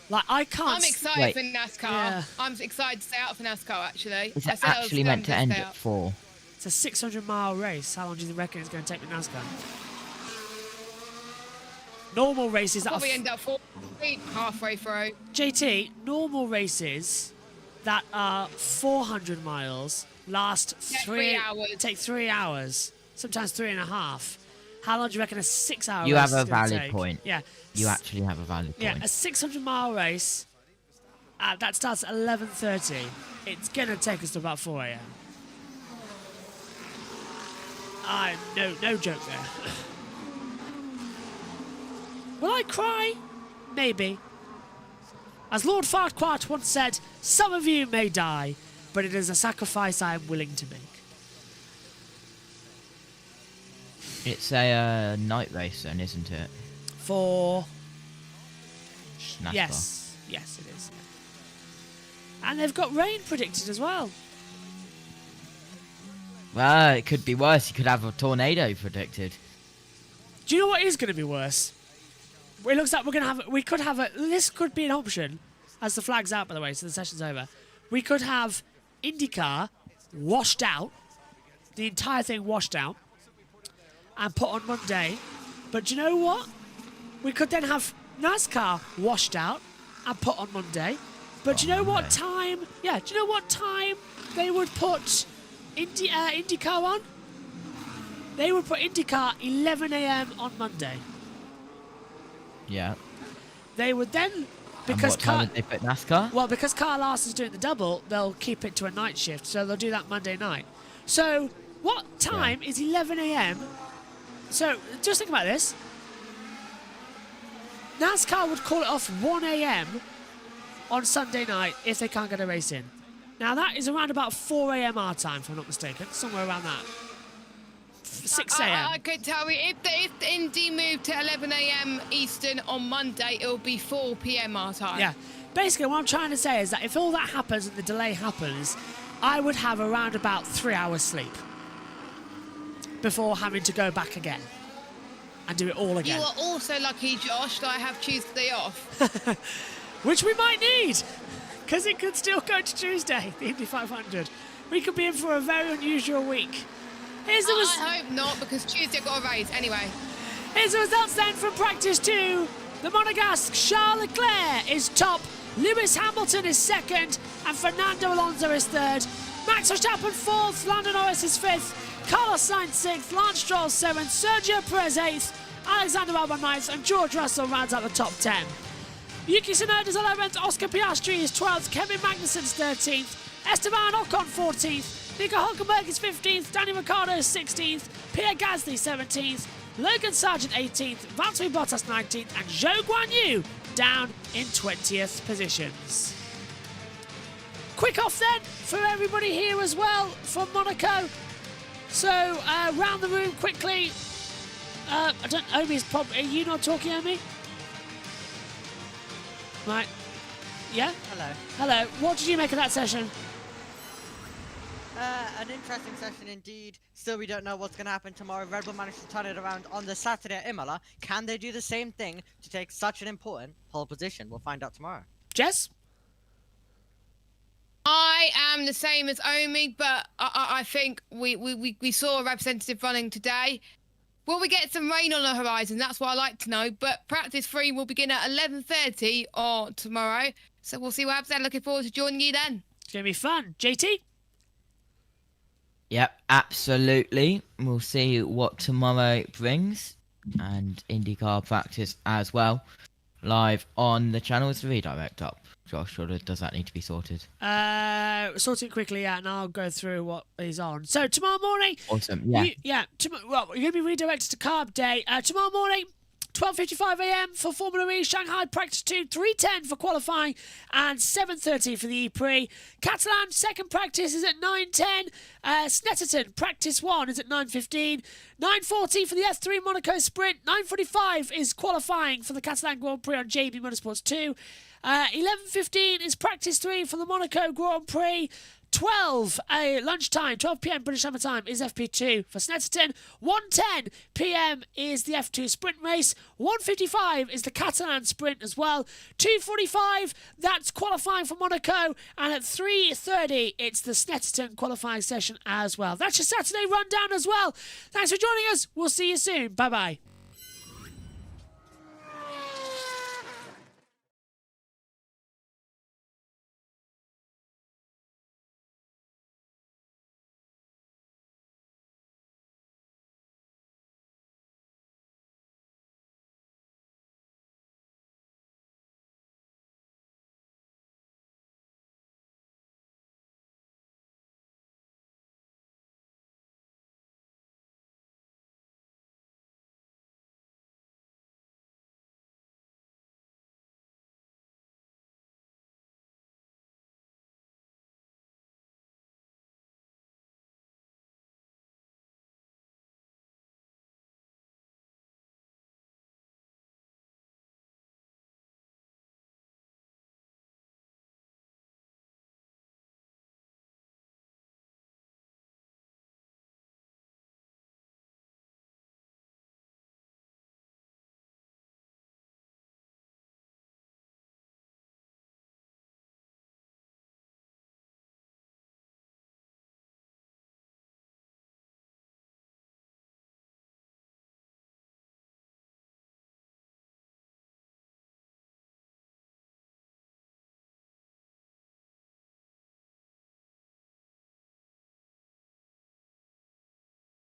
[SPEAKER 1] Like I can't.
[SPEAKER 2] I'm excited for NASCAR. Yeah. I'm excited to stay out for NASCAR actually.
[SPEAKER 5] Is it actually meant to end at 4?
[SPEAKER 1] It's a 600-mile race. How long do you reckon it's going to take with NASCAR? Normal races that
[SPEAKER 2] probably end up halfway through.
[SPEAKER 1] JT, normal races that are 400 miles last 3
[SPEAKER 2] hours.
[SPEAKER 1] Take 3 hours, sometimes 3.5. How long do you reckon a 6-hour
[SPEAKER 5] You
[SPEAKER 1] race
[SPEAKER 5] have a
[SPEAKER 1] is gonna
[SPEAKER 5] valid
[SPEAKER 1] take?
[SPEAKER 5] point.
[SPEAKER 1] Yeah.
[SPEAKER 5] You actually have a valid point.
[SPEAKER 1] Yeah, a 600-mile race that starts at 11:30. It's gonna take us to about 4 a.m. No joke there. Will I cry? Maybe. As Lord Farquhar once said, some of you may die, but it is a sacrifice I am willing to make.
[SPEAKER 5] It's a night race then, isn't it?
[SPEAKER 1] For...
[SPEAKER 5] NASCAR.
[SPEAKER 1] Yes, it is. And they've got rain predicted as well.
[SPEAKER 5] Well, it could be worse. You could have a tornado predicted.
[SPEAKER 1] Do you know what is going to be worse? It looks like we could have this could be an option, as the flag's out by the way, so the session's over. We could have IndyCar washed out, the entire thing washed out, and put on Monday. But do you know what? We could then have NASCAR washed out and put on Monday. But do you know what time? Yeah, do you know what time they would put IndyCar on? They would put IndyCar 11 a.m. on Monday.
[SPEAKER 5] Yeah.
[SPEAKER 1] They would then, because
[SPEAKER 5] and what time would they put NASCAR?
[SPEAKER 1] Well, because Kyle Larson's doing the double, they'll keep it to a night shift, so they'll do that Monday night. So, what time is 11 a.m.? So, just think about this. NASCAR would call it off 1 a.m. on Sunday night if they can't get a race in. Now, that is around about 4 a.m. our time, if I'm not mistaken, somewhere around that. 6 a.m.
[SPEAKER 2] I could tell you, if Indy moved to 11 a.m. Eastern on Monday, it'll be 4 p.m. our time.
[SPEAKER 1] Yeah. Basically, what I'm trying to say is that if all that happens and the delay happens, I would have around about 3 hours sleep before having to go back again and do it all again.
[SPEAKER 2] You are also lucky, Josh, that I have Tuesday off.
[SPEAKER 1] Which we might need, because it could still go to Tuesday, the Indy 500. We could be in for a very unusual week.
[SPEAKER 2] I hope not, because Tuesday got a race. Anyway.
[SPEAKER 1] Here's the results then from practice 2. The Monegasque Charles Leclerc is top, Lewis Hamilton is second, and Fernando Alonso is third. Max Verstappen fourth, Lando Norris is fifth, Carlos Sainz sixth, Lance Stroll seventh, Sergio Perez eighth, Alexander Albon ninth, and George Russell rounds out the top 10. Yuki Tsunoda's 11th, Oscar Piastri is 12th, Kevin Magnussen's 13th, Esteban Ocon 14th, Nico Hulkenberg is 15th, Danny Ricciardo is 16th, Pierre Gasly 17th, Logan Sargent 18th, Valtteri Bottas 19th, and Zhou Guanyu down in 20th positions. Quick off then for everybody here as well from Monaco. So round the room quickly. I don't. Omi's probably. Are you not talking, Omi? Right. Yeah.
[SPEAKER 8] Hello.
[SPEAKER 1] Hello. What did you make of that session?
[SPEAKER 8] An interesting session indeed. Still, we don't know what's going to happen tomorrow. Red Bull managed to turn it around on the Saturday at Imola. Can they do the same thing to take such an important pole position? We'll find out tomorrow.
[SPEAKER 1] Jess?
[SPEAKER 2] I am the same as Omi, but I think we saw a representative running today. Will we get some rain on the horizon? That's what I like to know. But practice 3 will begin at 11:30 or tomorrow. So we'll see what happens then. Looking forward to joining you then.
[SPEAKER 1] It's going to be fun. JT?
[SPEAKER 5] Yep, absolutely. We'll see what tomorrow brings. And IndyCar practice as well. Live on the channel. Is the redirect up, Josh, or does that need to be sorted?
[SPEAKER 1] Sort it quickly out and I'll go through what is on. So tomorrow morning...
[SPEAKER 5] Awesome, yeah.
[SPEAKER 1] Well, you're going to be redirected to Carb Day. Tomorrow morning, 12:55 a.m. for Formula E, Shanghai Practice 2, 3:10 for qualifying, and 7:30 for the E-Prix. Catalan second practice is at 9:10. Snetterton Practice 1 is at 9:15. 9:40 for the F3 Monaco Sprint. 9:45 is qualifying for the Catalan Grand Prix on JB Motorsports 2. 11:15 is Practice 3 for the Monaco Grand Prix. 12 lunchtime, 12 p.m. British Summer Time is FP2 for Snetterton. 1:10 p.m. is the F2 sprint race. 1:55 is the Catalan sprint as well. 2:45, that's qualifying for Monaco. And at 3:30, it's the Snetterton qualifying session as well. That's your Saturday rundown as well. Thanks for joining us. We'll see you soon. Bye-bye.